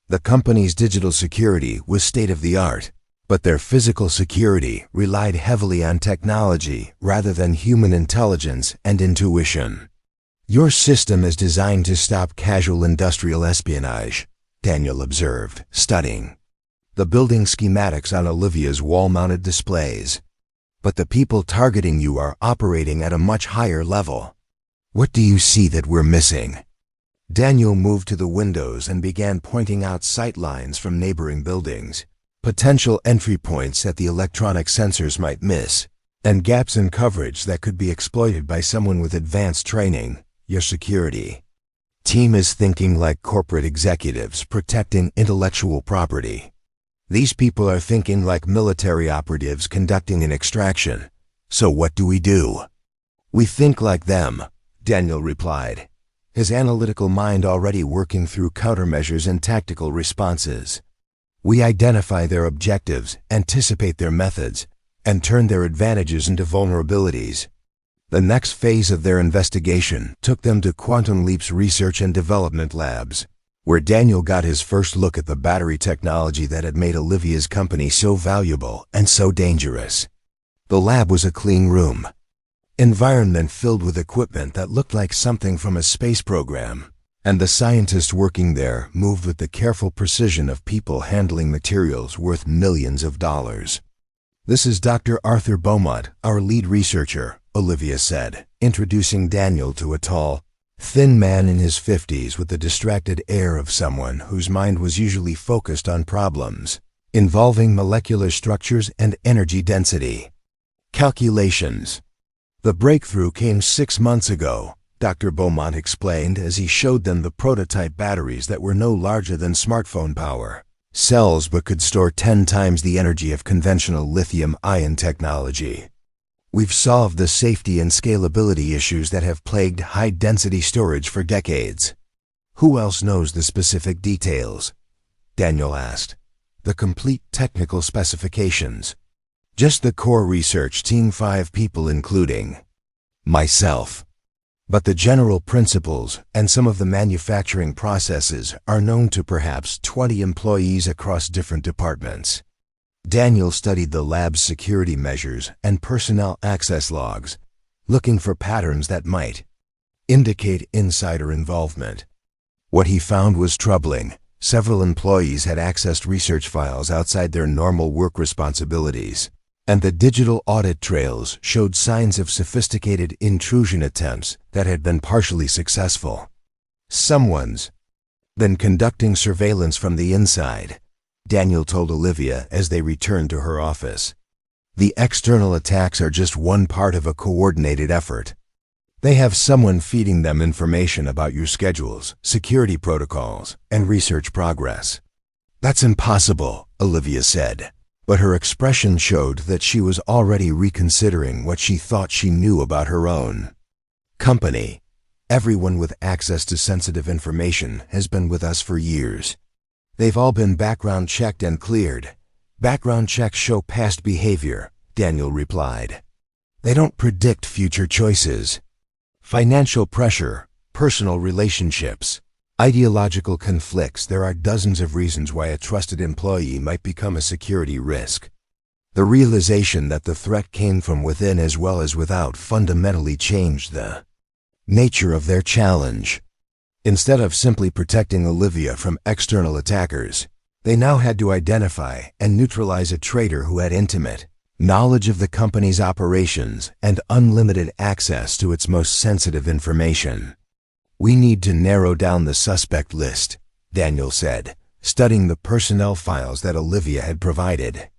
The company's digital security was state-of-the-art, but their physical security relied heavily on technology rather than human intelligence and intuition. "Your system is designed to stop casual industrial espionage," Daniel observed, studying the building schematics on Olivia's wall-mounted displays. "But the people targeting you are operating at a much higher level. What do you see that we're missing?" Daniel moved to the windows and began pointing out sight lines from neighboring buildings, potential entry points that the electronic sensors might miss, and gaps in coverage that could be exploited by someone with advanced training. "Your security team is thinking like corporate executives protecting intellectual property. These people are thinking like military operatives conducting an extraction. So what do? "We think like them," Daniel replied, his analytical mind already working through countermeasures and tactical responses. "We identify their objectives, anticipate their methods, and turn their advantages into vulnerabilities." The next phase of their investigation took them to Quantum Leap's research and development labs, where Daniel got his first look at the battery technology that had made Olivia's company so valuable and so dangerous. The lab was a clean room environment filled with equipment that looked like something from a space program, and the scientists working there moved with the careful precision of people handling materials worth millions of dollars. "This is Dr. Arthur Beaumont, our lead researcher," Olivia said, introducing Daniel to a tall, thin man in his 50s with the distracted air of someone whose mind was usually focused on problems involving molecular structures and energy density calculations. "The breakthrough came 6 months ago," Dr. Beaumont explained as he showed them the prototype batteries that were no larger than smartphone power cells but could store 10 times the energy of conventional lithium-ion technology. "We've solved the safety and scalability issues that have plagued high-density storage for decades." "Who else knows the specific details?" Daniel asked. "The complete technical specifications." "Just the core research team, 5 people including myself. But the general principles and some of the manufacturing processes are known to perhaps 20 employees across different departments." Daniel studied the lab's security measures and personnel access logs, looking for patterns that might indicate insider involvement. What he found was troubling. Several employees had accessed research files outside their normal work responsibilities, and the digital audit trails showed signs of sophisticated intrusion attempts that had been partially successful. "Someone's been conducting surveillance from the inside," Daniel told Olivia as they returned to her office. "The external attacks are just one part of a coordinated effort. They have someone feeding them information about your schedules, security protocols, and research progress." "That's impossible," Olivia said, but her expression showed that she was already reconsidering what she thought she knew about her own company. "Everyone with access to sensitive information has been with us for years. They've all been background checked and cleared." "Background checks show past behavior," Daniel replied. "They don't predict future choices." "Financial pressure, personal relationships, ideological conflicts. There are dozens of reasons why a trusted employee might become a security risk." The realization that the threat came from within as well as without fundamentally changed the nature of their challenge. Instead of simply protecting Olivia from external attackers, they now had to identify and neutralize a traitor who had intimate knowledge of the company's operations and unlimited access to its most sensitive information. "We need to narrow down the suspect list," Daniel said, studying the personnel files that Olivia had provided.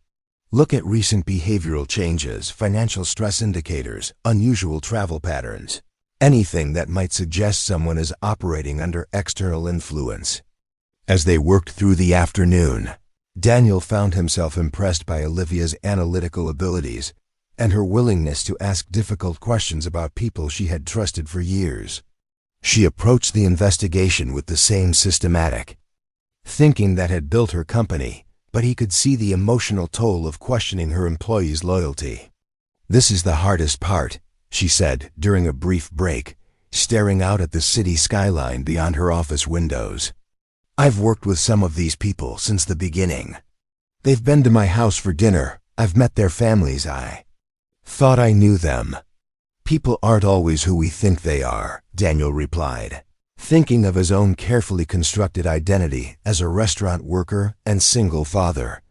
"Look at recent behavioral changes, financial stress indicators, unusual travel patterns. Anything that might suggest someone is operating under external influence." As they worked through the afternoon, Daniel found himself impressed by Olivia's analytical abilities and her willingness to ask difficult questions about people she had trusted for years. She approached the investigation with the same systematic thinking that had built her company, but he could see the emotional toll of questioning her employees' loyalty. "This is the hardest part," she said during a brief break, staring out at the city skyline beyond her office windows. "I've worked with some of these people since the beginning. They've been to my house for dinner. I've met their families. I thought I knew them." "People aren't always who we think they are," Daniel replied, thinking of his own carefully constructed identity as a restaurant worker and single father.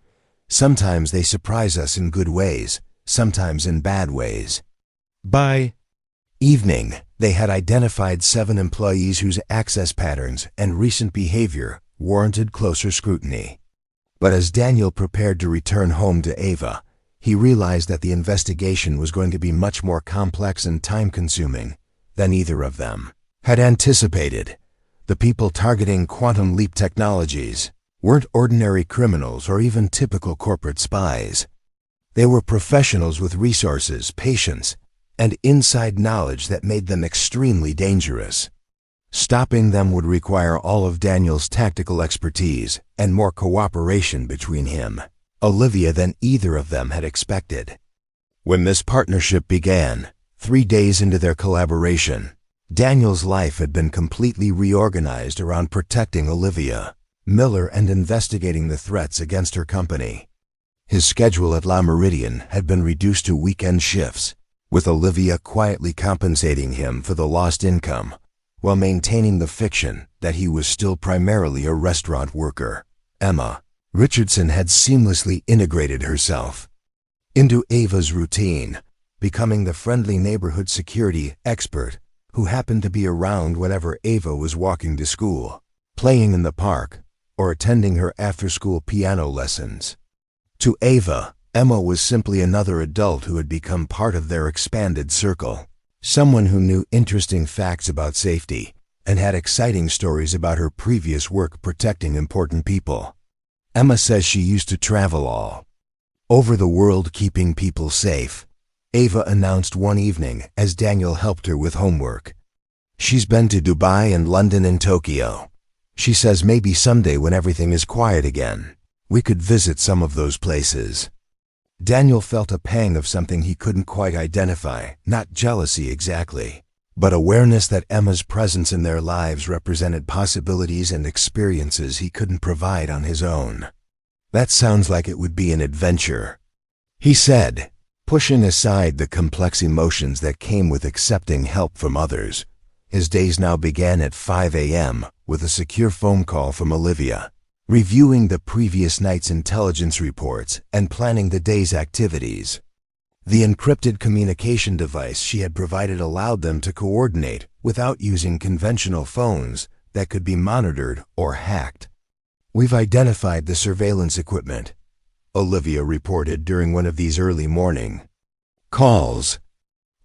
"Sometimes they surprise us in good ways, sometimes in bad ways." By evening, they had identified 7 employees whose access patterns and recent behavior warranted closer scrutiny. But as Daniel prepared to return home to Ava, he realized that the investigation was going to be much more complex and time-consuming than either of them had anticipated. The people targeting Quantum Leap Technologies weren't ordinary criminals or even typical corporate spies. They were professionals with resources, patience, and inside knowledge that made them extremely dangerous. Stopping them would require all of Daniel's tactical expertise and more cooperation between him, Olivia, than either of them had expected. When this partnership began, 3 days into their collaboration, Daniel's life had been completely reorganized around protecting Olivia Miller and investigating the threats against her company. His schedule at La Meridian had been reduced to weekend shifts, with Olivia quietly compensating him for the lost income while maintaining the fiction that he was still primarily a restaurant worker. Emma Richardson had seamlessly integrated herself into Ava's routine, becoming the friendly neighborhood security expert who happened to be around whenever Ava was walking to school, playing in the park, or attending her after-school piano lessons. To Ava, Emma was simply another adult who had become part of their expanded circle, someone who knew interesting facts about safety and had exciting stories about her previous work protecting important people. Emma says she used to travel all over the world keeping people safe, Ava announced one evening as Daniel helped her with homework. She's been to Dubai and London and Tokyo. She says maybe someday when everything is quiet again, we could visit some of those places. Daniel felt a pang of something he couldn't quite identify, not jealousy exactly, but awareness that Emma's presence in their lives represented possibilities and experiences he couldn't provide on his own. That sounds like it would be an adventure, he said, pushing aside the complex emotions that came with accepting help from others. His days now began at 5 a.m. with a secure phone call from Olivia, reviewing the previous night's intelligence reports and planning the day's activities. The encrypted communication device she had provided allowed them to coordinate without using conventional phones that could be monitored or hacked. We've identified the surveillance equipment, Olivia reported during one of these early morning calls.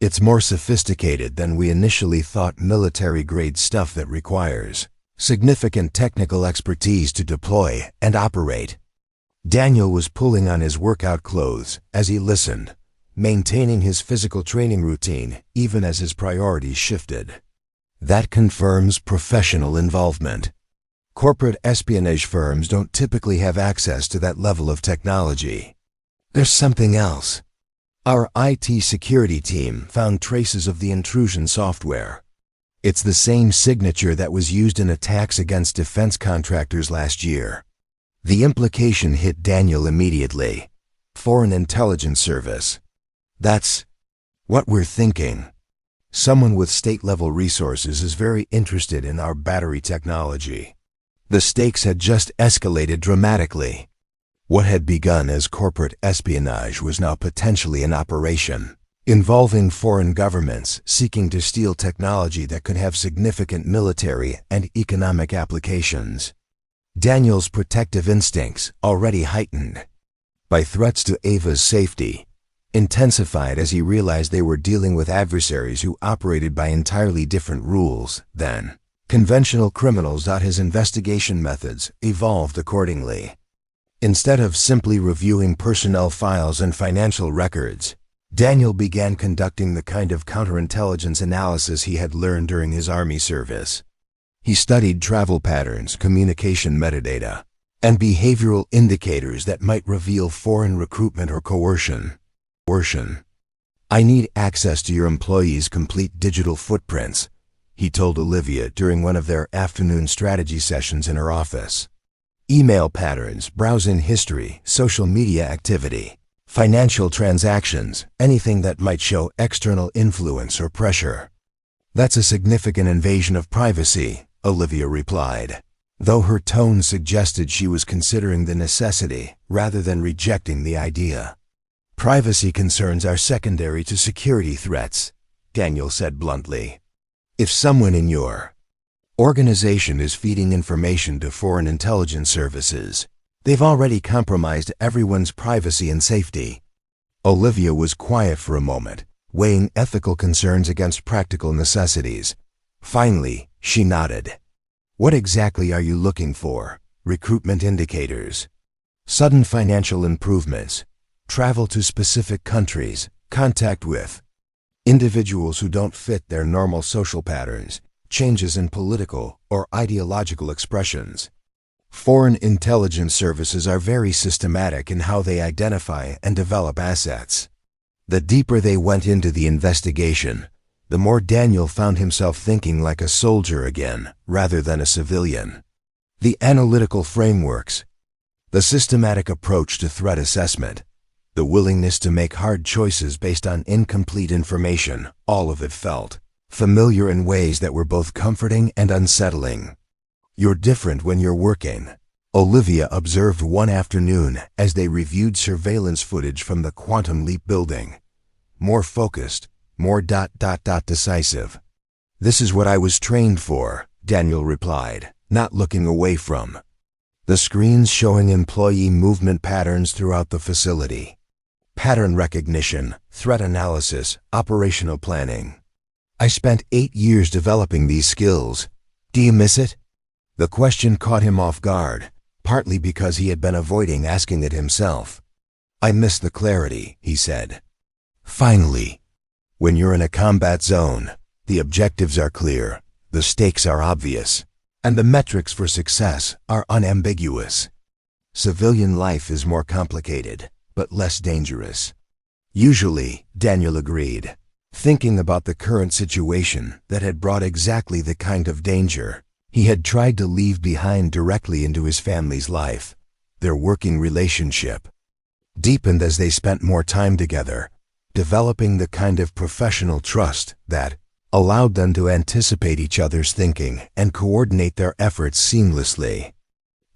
It's more sophisticated than we initially thought, military-grade stuff that requires significant technical expertise to deploy and operate. Daniel was pulling on his workout clothes as he listened, maintaining his physical training routine even as his priorities shifted. That confirms professional involvement. Corporate espionage firms don't typically have access to that level of technology. There's something else. Our IT security team found traces of the intrusion software. It's the same signature that was used in attacks against defense contractors last year. The implication hit Daniel immediately. Foreign Intelligence Service. That's what we're thinking. Someone with state-level resources is very interested in our battery technology. The stakes had just escalated dramatically. What had begun as corporate espionage was now potentially an operation involving foreign governments seeking to steal technology that could have significant military and economic applications. Daniel's protective instincts, already heightened by threats to Ava's safety, intensified as he realized they were dealing with adversaries who operated by entirely different rules than conventional criminals. His investigation methods evolved accordingly. Instead of simply reviewing personnel files and financial records, Daniel began conducting the kind of counterintelligence analysis he had learned during his Army service. He studied travel patterns, communication metadata, and behavioral indicators that might reveal foreign recruitment or coercion. I need access to your employees' complete digital footprints, he told Olivia during one of their afternoon strategy sessions in her office. Email patterns, browsing history, social media activity, financial transactions, anything that might show external influence or pressure. That's a significant invasion of privacy, Olivia replied, though her tone suggested she was considering the necessity rather than rejecting the idea. Privacy concerns are secondary to security threats, Daniel said bluntly. If someone in your organization is feeding information to foreign intelligence services, they've already compromised everyone's privacy and safety. Olivia was quiet for a moment, weighing ethical concerns against practical necessities. Finally, she nodded. What exactly are you looking for? Recruitment indicators, sudden financial improvements, travel to specific countries, contact with individuals who don't fit their normal social patterns, changes in political or ideological expressions. Foreign intelligence services are very systematic in how they identify and develop assets. The deeper they went into the investigation, the more Daniel found himself thinking like a soldier again, rather than a civilian. The analytical frameworks, the systematic approach to threat assessment, the willingness to make hard choices based on incomplete information, all of it felt familiar in ways that were both comforting and unsettling. You're different when you're working, Olivia observed one afternoon as they reviewed surveillance footage from the Quantum Leap building. More focused, more decisive. "This is what I was trained for," Daniel replied, not looking away from the screens showing employee movement patterns throughout the facility. Pattern recognition, threat analysis, operational planning. "I spent 8 years developing these skills. Do you miss it?" The question caught him off guard, partly because he had been avoiding asking it himself. "I miss the clarity," he said. "Finally. When you're in a combat zone, the objectives are clear, the stakes are obvious, and the metrics for success are unambiguous. Civilian life is more complicated, but less dangerous." "Usually," Daniel agreed, thinking about the current situation that had brought exactly the kind of danger he had tried to leave behind directly into his family's life. Their working relationship deepened as they spent more time together, developing the kind of professional trust that allowed them to anticipate each other's thinking and coordinate their efforts seamlessly.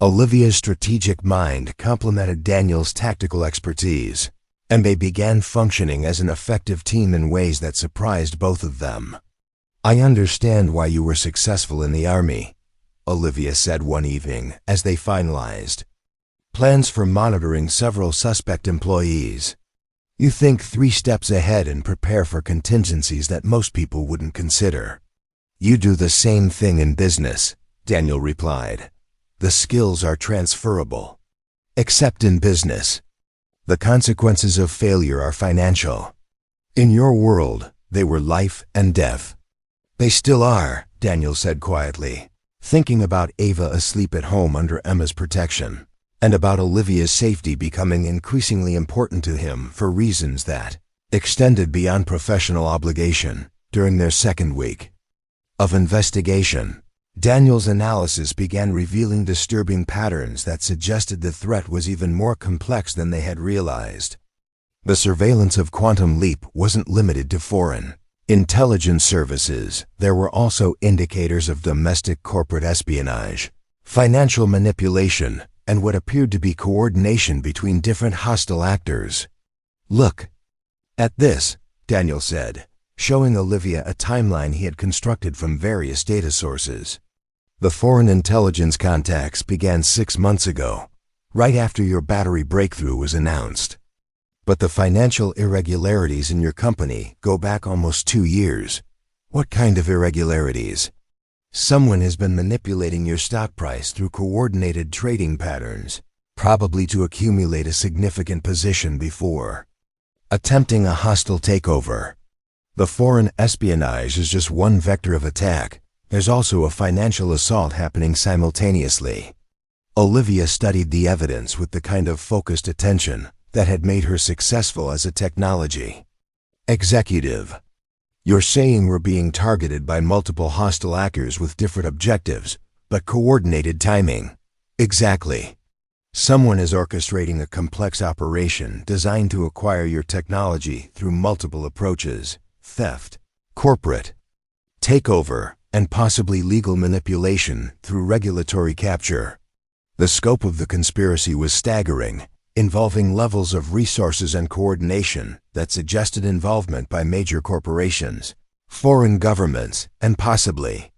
Olivia's strategic mind complemented Daniel's tactical expertise, and they began functioning as an effective team in ways that surprised both of them. "I understand why you were successful in the Army," Olivia said one evening as they finalized plans for monitoring several suspect employees. "You think 3 steps ahead and prepare for contingencies that most people wouldn't consider." "You do the same thing in business," Daniel replied. "The skills are transferable. Except in business. The consequences of failure are financial. In your world, they were life and death." "They still are," Daniel said quietly, thinking about Ava asleep at home under Emma's protection, and about Olivia's safety becoming increasingly important to him for reasons that extended beyond professional obligation. During their second week of investigation, Daniel's analysis began revealing disturbing patterns that suggested the threat was even more complex than they had realized. The surveillance of Quantum Leap wasn't limited to foreign intelligence services. There were also indicators of domestic corporate espionage, financial manipulation, and what appeared to be coordination between different hostile actors. "Look at this," Daniel said, showing Olivia a timeline he had constructed from various data sources. "The foreign intelligence contacts began 6 months ago, right after your battery breakthrough was announced. But the financial irregularities in your company go back almost 2 years. What kind of irregularities?" "Someone has been manipulating your stock price through coordinated trading patterns, probably to accumulate a significant position before attempting a hostile takeover. The foreign espionage is just one vector of attack. There's also a financial assault happening simultaneously." Olivia studied the evidence with the kind of focused attention that had made her successful as a technology executive. "You're saying we're being targeted by multiple hostile actors with different objectives, but coordinated timing." "Exactly. Someone is orchestrating a complex operation designed to acquire your technology through multiple approaches: theft, corporate takeover, and possibly legal manipulation through regulatory capture." The scope of the conspiracy was staggering, involving levels of resources and coordination that suggested involvement by major corporations, foreign governments, and possibly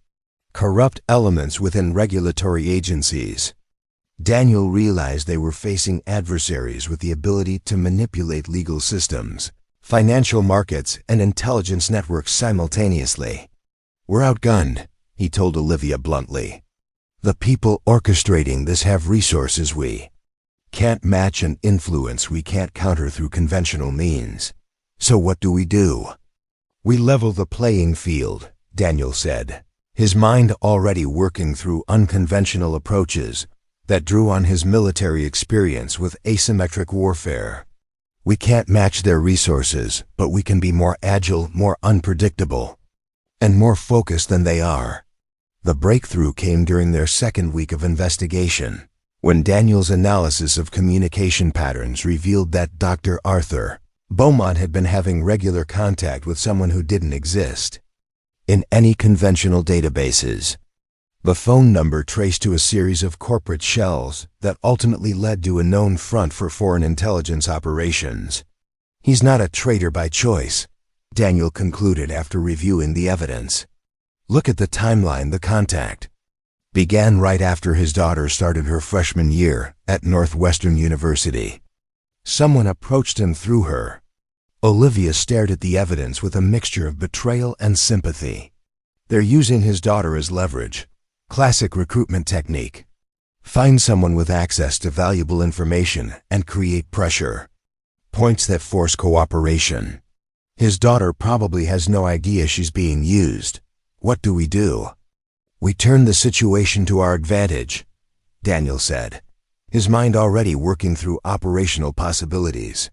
corrupt elements within regulatory agencies. Daniel realized they were facing adversaries with the ability to manipulate legal systems, financial markets, and intelligence networks simultaneously. "We're outgunned," he told Olivia bluntly. "The people orchestrating this have resources we can't match and influence we can't counter through conventional means. So what do? We level the playing field," Daniel said, his mind already working through unconventional approaches that drew on his military experience with asymmetric warfare. "We can't match their resources, but we can be more agile, more unpredictable, and more focused than they are." The breakthrough came during their second week of investigation, when Daniel's analysis of communication patterns revealed that Dr. Arthur Beaumont had been having regular contact with someone who didn't exist in any conventional databases. The phone number traced to a series of corporate shells that ultimately led to a known front for foreign intelligence operations. He's not a traitor by choice, Daniel concluded after reviewing the evidence. Look at the timeline. The contact began right after his daughter started her freshman year at Northwestern University. Someone approached him through her. Olivia stared at the evidence with a mixture of betrayal and sympathy. They're using his daughter as leverage. Classic recruitment technique. Find someone with access to valuable information and create pressure. Points that force cooperation. His daughter probably has no idea she's being used. What do? We turn the situation to our advantage, Daniel said, his mind already working through operational possibilities.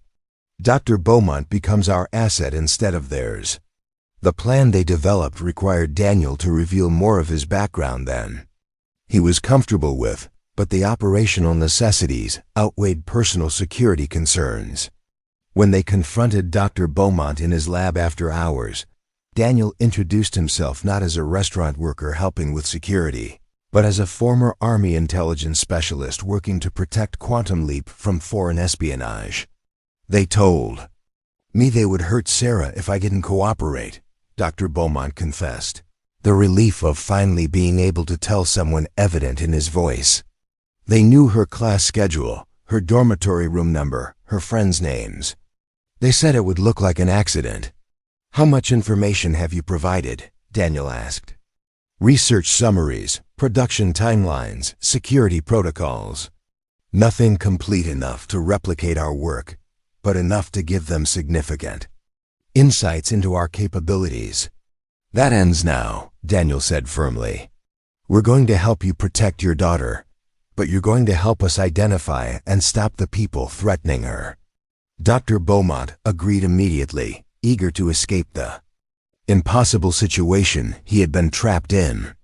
Dr. Beaumont becomes our asset instead of theirs. The plan they developed required Daniel to reveal more of his background than he was comfortable with, but the operational necessities outweighed personal security concerns. When they confronted Dr. Beaumont in his lab after hours, Daniel introduced himself not as a restaurant worker helping with security, but as a former Army intelligence specialist working to protect Quantum Leap from foreign espionage. They told me they would hurt Sarah if I didn't cooperate, Dr. Beaumont confessed, the relief of finally being able to tell someone evident in his voice. They knew her class schedule, her dormitory room number, her friends' names. They said it would look like an accident. How much information have you provided? Daniel asked. Research summaries, production timelines, security protocols. Nothing complete enough to replicate our work, but enough to give them significant insights into our capabilities. That ends now, Daniel said firmly. We're going to help you protect your daughter, but you're going to help us identify and stop the people threatening her. Dr. Beaumont agreed immediately, eager to escape the impossible situation he had been trapped in.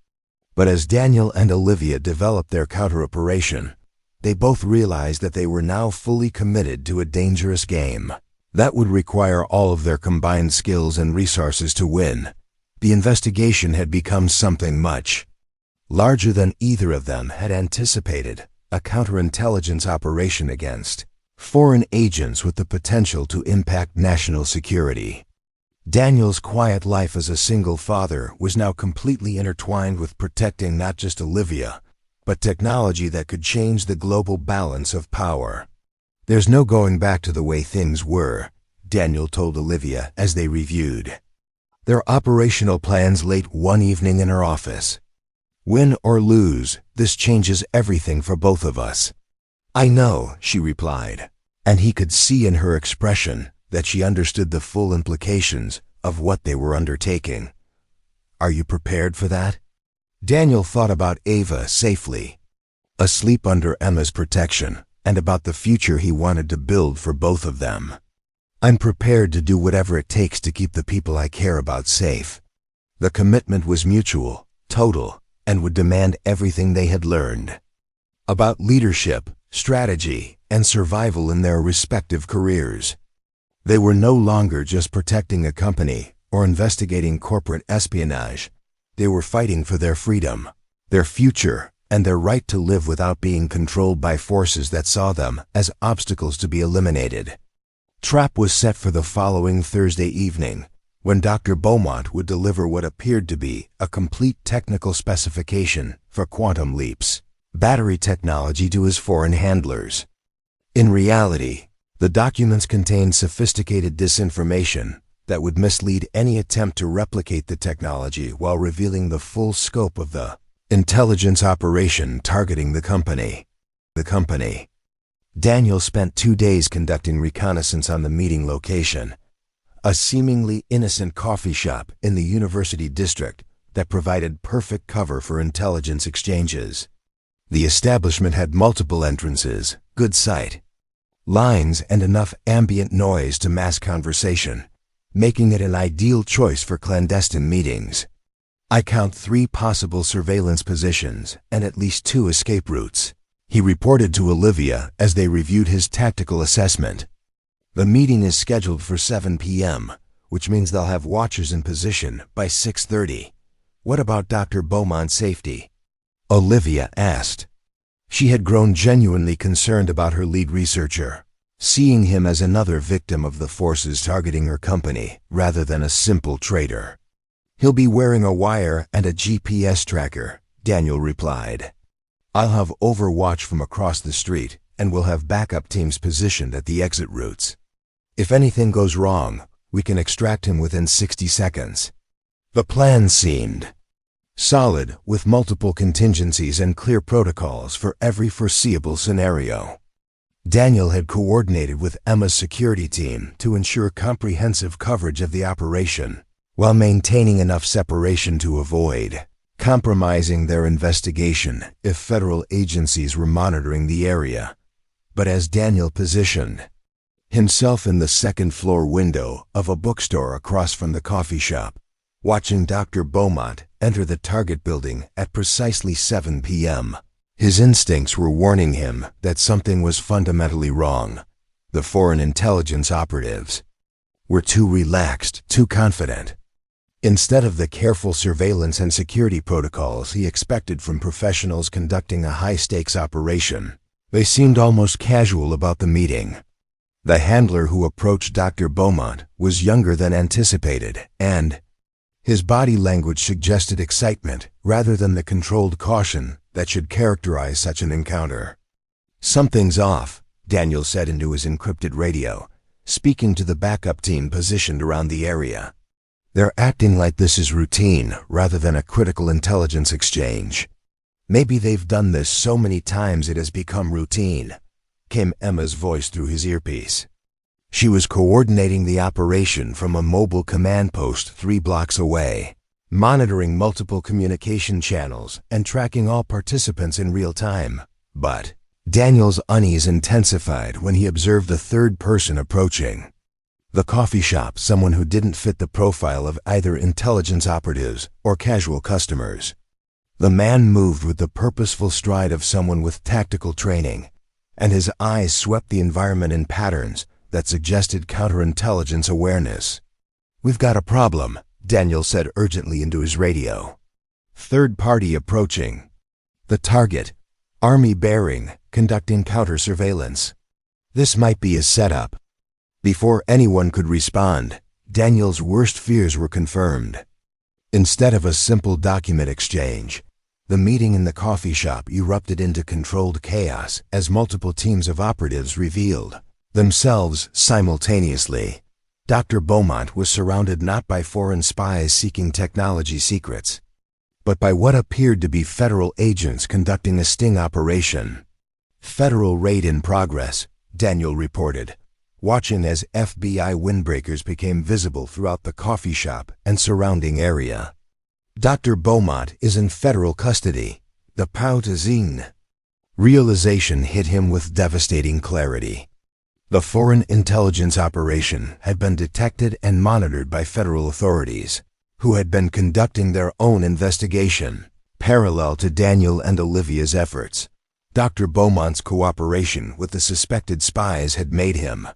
But as Daniel and Olivia developed their counter-operation, they both realized that they were now fully committed to a dangerous game that would require all of their combined skills and resources to win. The investigation had become something much larger than either of them had anticipated, a counterintelligence operation against foreign agents with the potential to impact national security. Daniel's quiet life as a single father was now completely intertwined with protecting not just Olivia, but technology that could change the global balance of power. There's no going back to the way things were, Daniel told Olivia as they reviewed their operational plans late one evening in her office. Win or lose, this changes everything for both of us. I know, she replied, and he could see in her expression that she understood the full implications of what they were undertaking. Are you prepared for that? Daniel thought about Ava safely, asleep under Emma's protection, and about the future he wanted to build for both of them. I'm prepared to do whatever it takes to keep the people I care about safe. The commitment was mutual, total, and would demand everything they had learned about leadership, strategy, and survival in their respective careers. They were no longer just protecting a company or investigating corporate espionage. They were fighting for their freedom, their future, and their right to live without being controlled by forces that saw them as obstacles to be eliminated. Trap was set for the following Thursday evening, when Dr. Beaumont would deliver what appeared to be a complete technical specification for Quantum Leap's battery technology to his foreign handlers. In reality, the documents contained sophisticated disinformation that would mislead any attempt to replicate the technology while revealing the full scope of the intelligence operation targeting the company. Daniel spent 2 days conducting reconnaissance on the meeting location, a seemingly innocent coffee shop in the university district that provided perfect cover for intelligence exchanges. The establishment had multiple entrances, good sight lines, and enough ambient noise to mask conversation, making it an ideal choice for clandestine meetings. I count 3 possible surveillance positions and at least 2 escape routes, he reported to Olivia as they reviewed his tactical assessment. The meeting is scheduled for 7 p.m., which means they'll have watchers in position by 6:30. What about Dr. Beaumont's safety? Olivia asked. She had grown genuinely concerned about her lead researcher, seeing him as another victim of the forces targeting her company rather than a simple traitor. "He'll be wearing a wire and a GPS tracker," Daniel replied. "I'll have overwatch from across the street, and we'll have backup teams positioned at the exit routes. If anything goes wrong, we can extract him within 60 seconds. The plan seemed solid, with multiple contingencies and clear protocols for every foreseeable scenario. Daniel had coordinated with Emma's security team to ensure comprehensive coverage of the operation, while maintaining enough separation to avoid compromising their investigation if federal agencies were monitoring the area. But as Daniel positioned himself in the second-floor window of a bookstore across from the coffee shop, watching Dr. Beaumont enter the target building at precisely 7 p.m., his instincts were warning him that something was fundamentally wrong. The foreign intelligence operatives were too relaxed, too confident. Instead of the careful surveillance and security protocols he expected from professionals conducting a high-stakes operation, they seemed almost casual about the meeting. The handler who approached Dr. Beaumont was younger than anticipated, and his body language suggested excitement rather than the controlled caution that should characterize such an encounter. "Something's off," Daniel said into his encrypted radio, speaking to the backup team positioned around the area. "They're acting like this is routine rather than a critical intelligence exchange. Maybe they've done this so many times it has become routine," came Emma's voice through his earpiece. She was coordinating the operation from a mobile command post 3 blocks away, monitoring multiple communication channels and tracking all participants in real time. But Daniel's unease intensified when he observed a third person approaching the coffee shop, someone who didn't fit the profile of either intelligence operatives or casual customers. The man moved with the purposeful stride of someone with tactical training, and his eyes swept the environment in patterns that suggested counterintelligence awareness. "We've got a problem," Daniel said urgently into his radio. "Third party approaching. The target, army bearing, conducting counter-surveillance. This might be a setup." Before anyone could respond, Daniel's worst fears were confirmed. Instead of a simple document exchange, the meeting in the coffee shop erupted into controlled chaos as multiple teams of operatives revealed themselves simultaneously. Dr. Beaumont was surrounded not by foreign spies seeking technology secrets, but by what appeared to be federal agents conducting a sting operation. "Federal raid in progress," Daniel reported, watching as FBI windbreakers became visible throughout the coffee shop and surrounding area. "Dr. Beaumont is in federal custody. The Pautazine." Realization hit him with devastating clarity. The foreign intelligence operation had been detected and monitored by federal authorities, who had been conducting their own investigation, parallel to Daniel and Olivia's efforts. Dr. Beaumont's cooperation with the suspected spies had made him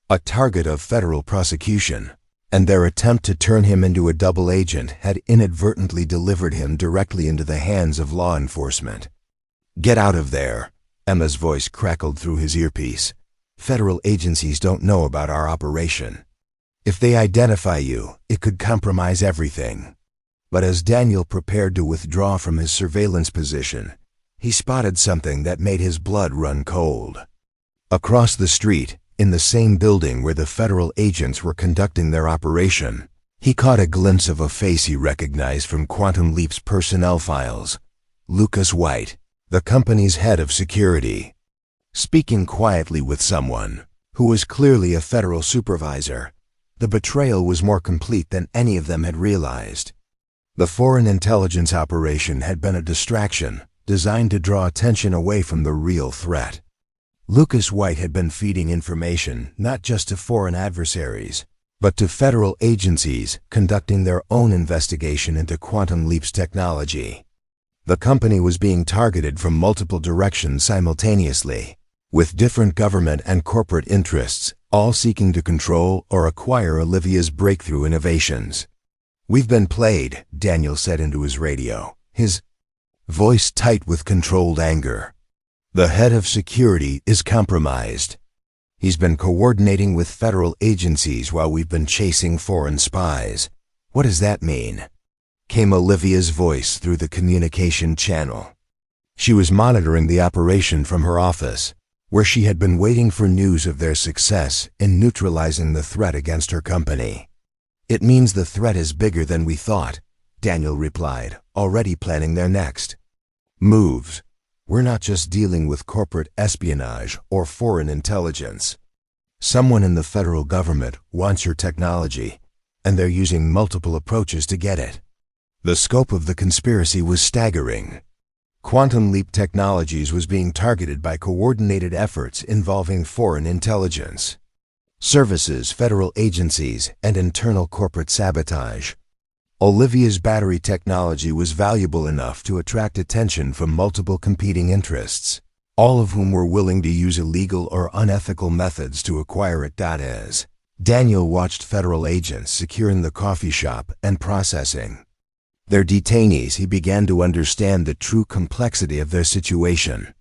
a target of federal prosecution, and their attempt to turn him into a double agent had inadvertently delivered him directly into the hands of law enforcement. "Get out of there," Emma's voice crackled through his earpiece. "Federal agencies don't know about our operation. If they identify you, it could compromise everything." But as Daniel prepared to withdraw from his surveillance position, he spotted something that made his blood run cold. Across the street, in the same building where the federal agents were conducting their operation, he caught a glimpse of a face he recognized from Quantum Leap's personnel files. Lucas White, the company's head of security, speaking quietly with someone who was clearly a federal supervisor. The betrayal was more complete than any of them had realized. The foreign intelligence operation had been a distraction designed to draw attention away from the real threat. Lucas White had been feeding information not just to foreign adversaries, but to federal agencies conducting their own investigation into Quantum Leap's technology. The company was being targeted from multiple directions simultaneously, with different government and corporate interests, all seeking to control or acquire Olivia's breakthrough innovations. "We've been played," Daniel said into his radio, his voice tight with controlled anger. The head of security is compromised. He's been coordinating with federal agencies while we've been chasing foreign spies. What does that mean? Came Olivia's voice through the communication channel. She was monitoring the operation from her office, where she had been waiting for news of their success in neutralizing the threat against her company. It means the threat is bigger than we thought, Daniel replied, already planning their next moves. We're not just dealing with corporate espionage or foreign intelligence. Someone in the federal government wants your technology, and they're using multiple approaches to get it. The scope of the conspiracy was staggering. Quantum Leap Technologies was being targeted by coordinated efforts involving foreign intelligence, services, federal agencies, and internal corporate sabotage. Olivia's battery technology was valuable enough to attract attention from multiple competing interests, all of whom were willing to use illegal or unethical methods to acquire it. As Daniel watched federal agents securing the coffee shop and processing their detainees, he began to understand the true complexity of their situation.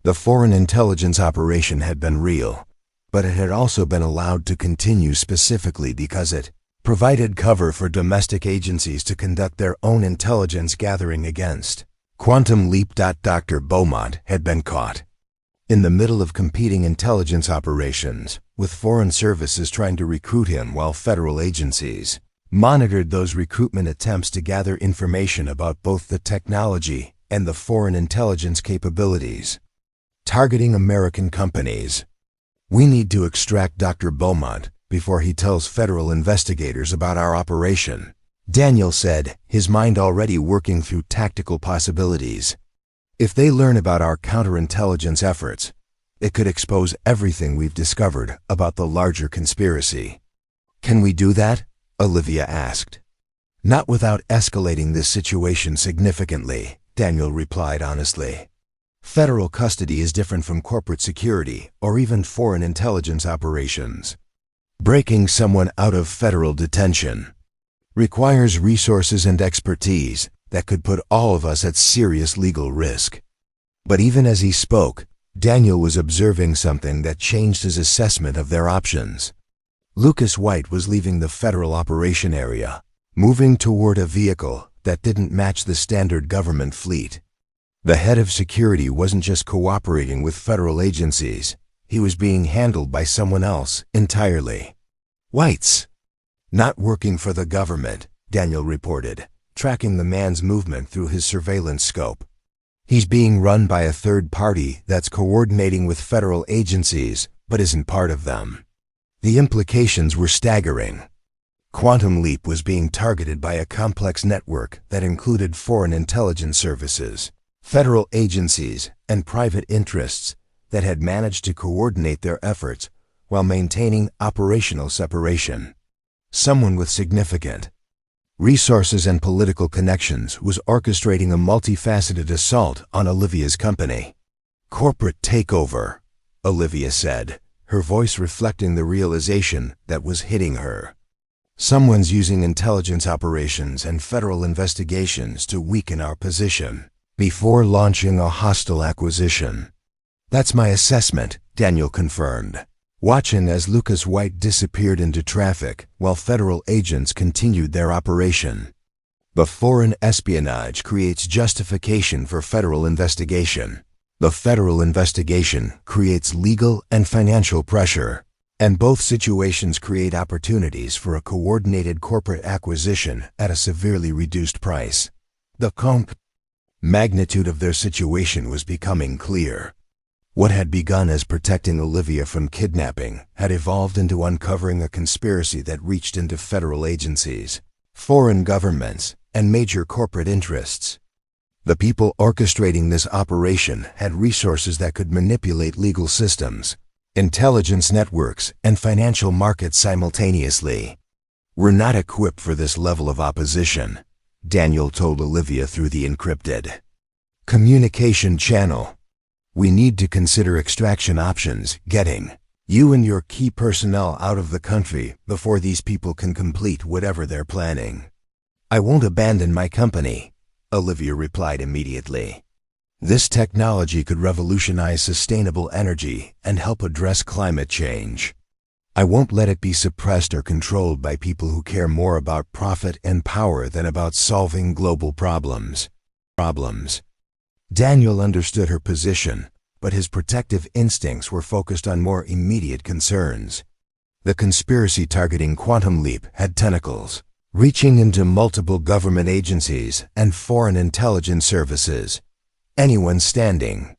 The foreign intelligence operation had been real, but it had also been allowed to continue specifically because it provided cover for domestic agencies to conduct their own intelligence gathering against Quantum Leap. Dr. Beaumont had been caught in the middle of competing intelligence operations, with foreign services trying to recruit him while federal agencies monitored those recruitment attempts to gather information about both the technology and the foreign intelligence capabilities. Targeting American companies. We need to extract Dr. Beaumont before he tells federal investigators about our operation, Daniel said, his mind already working through tactical possibilities. If they learn about our counterintelligence efforts, it could expose everything we've discovered about the larger conspiracy. Can we do that? Olivia asked. Not without escalating this situation significantly, Daniel replied honestly. Federal custody is different from corporate security or even foreign intelligence operations. Breaking someone out of federal detention requires resources and expertise that could put all of us at serious legal risk. But even as he spoke, Daniel was observing something that changed his assessment of their options. Lucas White was leaving the federal operation area, moving toward a vehicle that didn't match the standard government fleet. The head of security wasn't just cooperating with federal agencies, he was being handled by someone else entirely. White's not working for the government, Daniel reported, tracking the man's movement through his surveillance scope. He's being run by a third party that's coordinating with federal agencies but isn't part of them. The implications were staggering. Quantum Leap was being targeted by a complex network that included foreign intelligence services, federal agencies, and private interests that had managed to coordinate their efforts while maintaining operational separation. Someone with significant resources and political connections was orchestrating a multifaceted assault on Olivia's company. Corporate takeover, Olivia said, her voice reflecting the realization that was hitting her. Someone's using intelligence operations and federal investigations to weaken our position before launching a hostile acquisition. That's my assessment, Daniel confirmed, watching as Lucas White disappeared into traffic while federal agents continued their operation. The foreign espionage creates justification for federal investigation. The federal investigation creates legal and financial pressure, and both situations create opportunities for a coordinated corporate acquisition at a severely reduced price. The magnitude of their situation was becoming clear. What had begun as protecting Olivia from kidnapping had evolved into uncovering a conspiracy that reached into federal agencies, foreign governments, and major corporate interests. The people orchestrating this operation had resources that could manipulate legal systems, intelligence networks, and financial markets simultaneously. We're not equipped for this level of opposition, Daniel told Olivia through the encrypted communication channel. We need to consider extraction options, getting you and your key personnel out of the country before these people can complete whatever they're planning. I won't abandon my company, Olivia replied immediately. This technology could revolutionize sustainable energy and help address climate change. I won't let it be suppressed or controlled by people who care more about profit and power than about solving global problems. Daniel understood her position, but his protective instincts were focused on more immediate concerns. The conspiracy targeting Quantum Leap had tentacles, reaching into multiple government agencies and foreign intelligence services. Anyone standing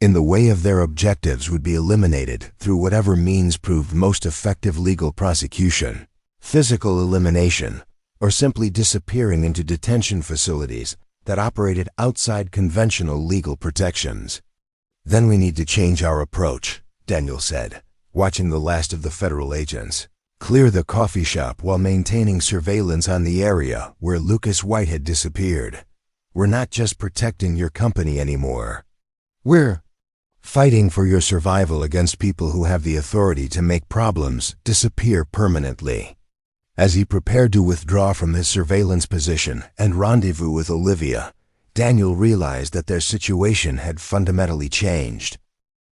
in the way of their objectives would be eliminated through whatever means proved most effective: legal prosecution, physical elimination, or simply disappearing into detention facilities that operated outside conventional legal protections. Then we need to change our approach, Daniel said, watching the last of the federal agents clear the coffee shop while maintaining surveillance on the area where Lucas White had disappeared. We're not just protecting your company anymore. We're fighting for your survival against people who have the authority to make problems disappear permanently. As he prepared to withdraw from his surveillance position and rendezvous with Olivia, Daniel realized that their situation had fundamentally changed.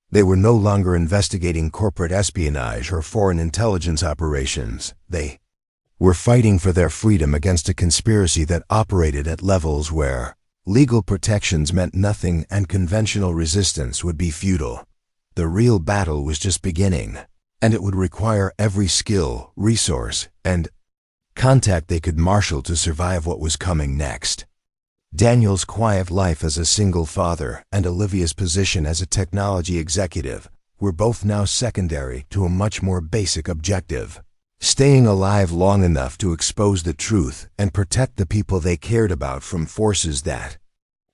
They were no longer investigating corporate espionage or foreign intelligence operations. They were fighting for their freedom against a conspiracy that operated at levels where legal protections meant nothing and conventional resistance would be futile. The real battle was just beginning, and it would require every skill, resource, and contact they could marshal to survive what was coming next. Daniel's quiet life as a single father and Olivia's position as a technology executive were both now secondary to a much more basic objective: staying alive long enough to expose the truth and protect the people they cared about from forces that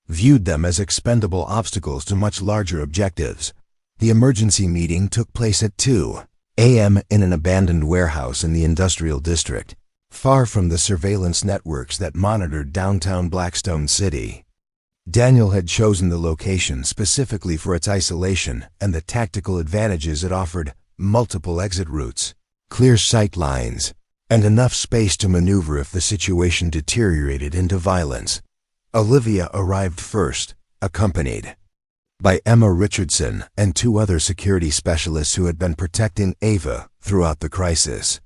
viewed them as expendable obstacles to much larger objectives. The emergency meeting took place at 2 a.m. in an abandoned warehouse in the industrial district, far from the surveillance networks that monitored downtown Blackstone City. Daniel had chosen the location specifically for its isolation and the tactical advantages it offered: multiple exit routes, clear sight lines, and enough space to maneuver if the situation deteriorated into violence. Olivia arrived first, accompanied by Emma Richardson and 2 other security specialists who had been protecting Ava throughout the crisis.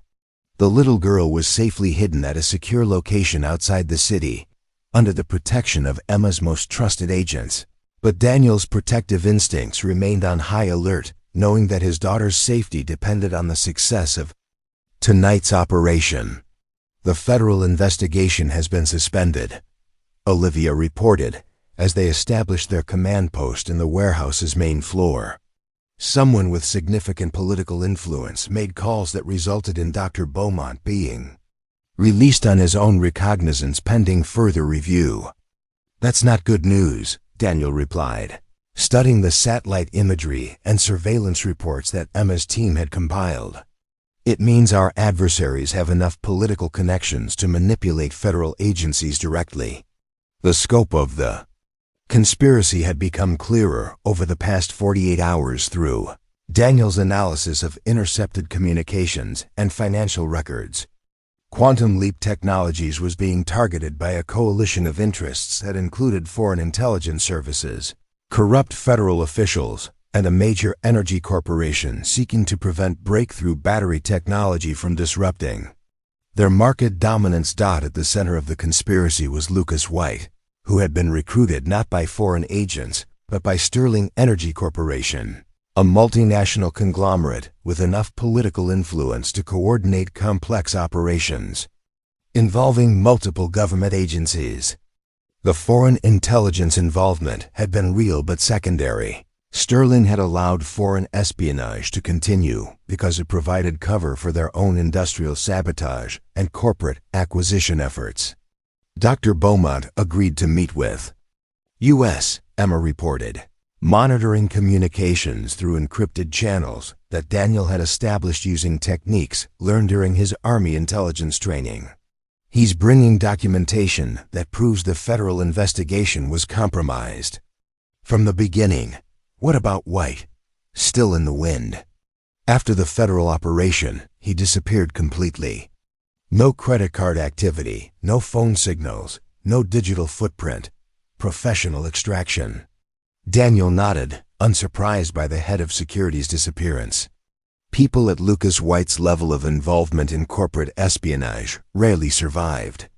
The little girl was safely hidden at a secure location outside the city, under the protection of Emma's most trusted agents. But Daniel's protective instincts remained on high alert, knowing that his daughter's safety depended on the success of tonight's operation. The federal investigation has been suspended, Olivia reported, as they established their command post in the warehouse's main floor. Someone with significant political influence made calls that resulted in Dr. Beaumont being released on his own recognizance pending further review. That's not good news, Daniel replied, studying the satellite imagery and surveillance reports that Emma's team had compiled. It means our adversaries have enough political connections to manipulate federal agencies directly. The scope of the conspiracy had become clearer over the past 48 hours through Daniel's analysis of intercepted communications and financial records. Quantum Leap Technologies was being targeted by a coalition of interests that included foreign intelligence services, corrupt federal officials, and a major energy corporation seeking to prevent breakthrough battery technology from disrupting their market dominance. At the center of the conspiracy was Lucas White, who had been recruited not by foreign agents, but by Sterling Energy Corporation, a multinational conglomerate with enough political influence to coordinate complex operations involving multiple government agencies. The foreign intelligence involvement had been real but secondary. Sterling had allowed foreign espionage to continue because it provided cover for their own industrial sabotage and corporate acquisition efforts. Dr. Beaumont agreed to meet with U.S., Emma reported, monitoring communications through encrypted channels that Daniel had established using techniques learned during his Army intelligence training. He's bringing documentation that proves the federal investigation was compromised from the beginning. What about White? Still in the wind. After the federal operation, he disappeared completely. No credit card activity, no phone signals, No digital footprint. Professional extraction. Daniel nodded, unsurprised by the head of security's disappearance. People at Lucas White's level of involvement in corporate espionage rarely survived.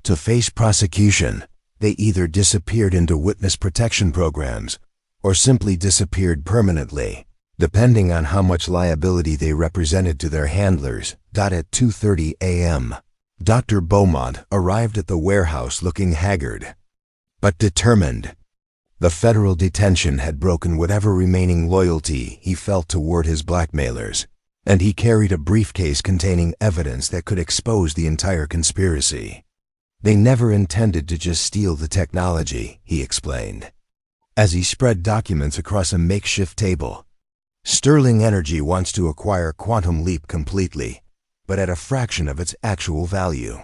To face prosecution, they either disappeared into witness protection programs or simply disappeared permanently, depending on how much liability they represented to their handlers. At 2:30 a.m., Dr. Beaumont arrived at the warehouse looking haggard, but determined. The federal detention had broken whatever remaining loyalty he felt toward his blackmailers, and he carried a briefcase containing evidence that could expose the entire conspiracy. They never intended to just steal the technology, he explained, as he spread documents across a makeshift table. Sterling Energy wants to acquire Quantum Leap completely, but at a fraction of its actual value.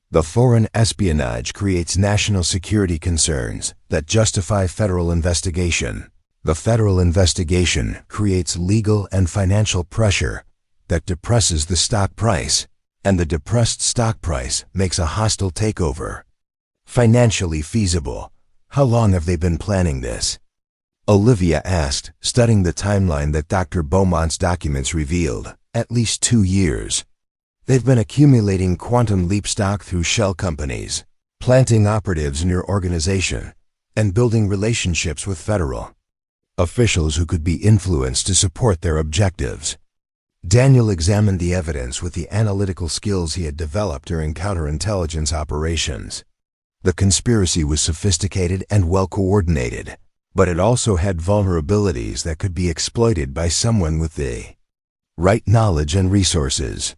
The foreign espionage creates national security concerns that justify federal investigation. The federal investigation creates legal and financial pressure that depresses the stock price, and the depressed stock price makes a hostile takeover. Financially feasible. How long have they been planning this? Olivia asked, studying the timeline that Dr. Beaumont's documents revealed. At least 2 years. They've been accumulating Quantum Leap stock through shell companies, planting operatives in your organization, and building relationships with federal officials who could be influenced to support their objectives. Daniel examined the evidence with the analytical skills he had developed during counterintelligence operations. The conspiracy was sophisticated and well coordinated, but it also had vulnerabilities that could be exploited by someone with the right knowledge and resources.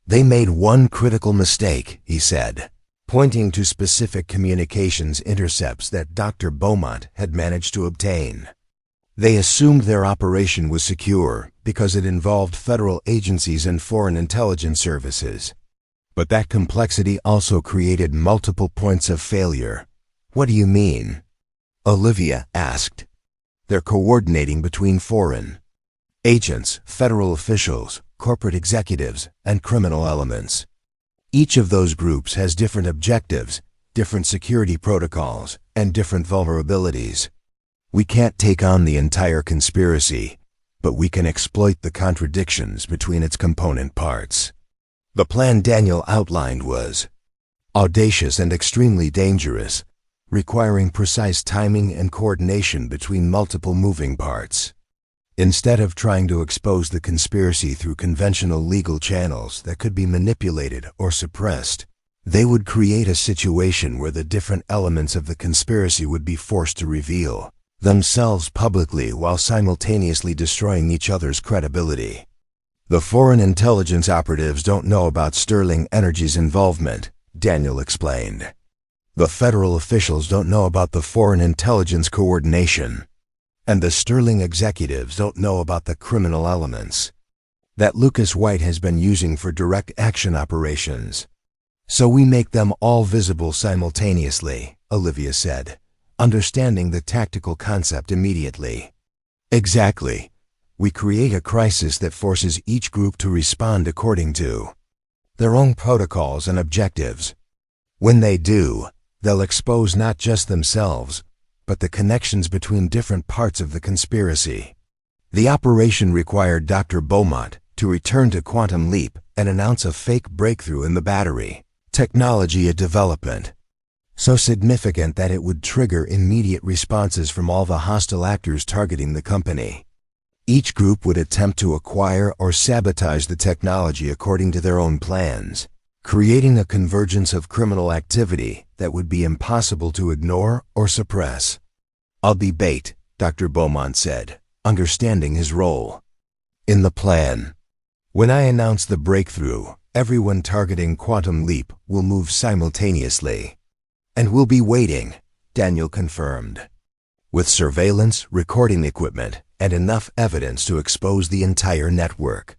They made one critical mistake, he said, pointing to specific communications intercepts that Dr. Beaumont had managed to obtain. They assumed their operation was secure because it involved federal agencies and foreign intelligence services. But that complexity also created multiple points of failure. What do you mean? Olivia asked. They're coordinating between foreign agents, federal officials, corporate executives, and criminal elements. Each of those groups has different objectives, different security protocols, and different vulnerabilities. We can't take on the entire conspiracy, but we can exploit the contradictions between its component parts. The plan Daniel outlined was audacious and extremely dangerous, requiring precise timing and coordination between multiple moving parts. Instead of trying to expose the conspiracy through conventional legal channels that could be manipulated or suppressed, they would create a situation where the different elements of the conspiracy would be forced to reveal themselves publicly while simultaneously destroying each other's credibility. The foreign intelligence operatives don't know about Sterling Energy's involvement, Daniel explained. The federal officials don't know about the foreign intelligence coordination. And the Sterling executives don't know about the criminal elements that Lucas White has been using for direct action operations. So we make them all visible simultaneously, Olivia said, understanding the tactical concept immediately. Exactly. We create a crisis that forces each group to respond according to their own protocols and objectives. When they do, they'll expose not just themselves, but the connections between different parts of the conspiracy. The operation required Dr. Beaumont to return to Quantum Leap and announce a fake breakthrough in the battery technology development, so significant that it would trigger immediate responses from all the hostile actors targeting the company. Each group would attempt to acquire or sabotage the technology according to their own plans, creating a convergence of criminal activity that would be impossible to ignore or suppress. I'll be bait, Dr. Beaumont said, understanding his role in the plan. When I announce the breakthrough, everyone targeting Quantum Leap will move simultaneously. And we'll be waiting, Daniel confirmed, with surveillance, recording equipment, and enough evidence to expose the entire network.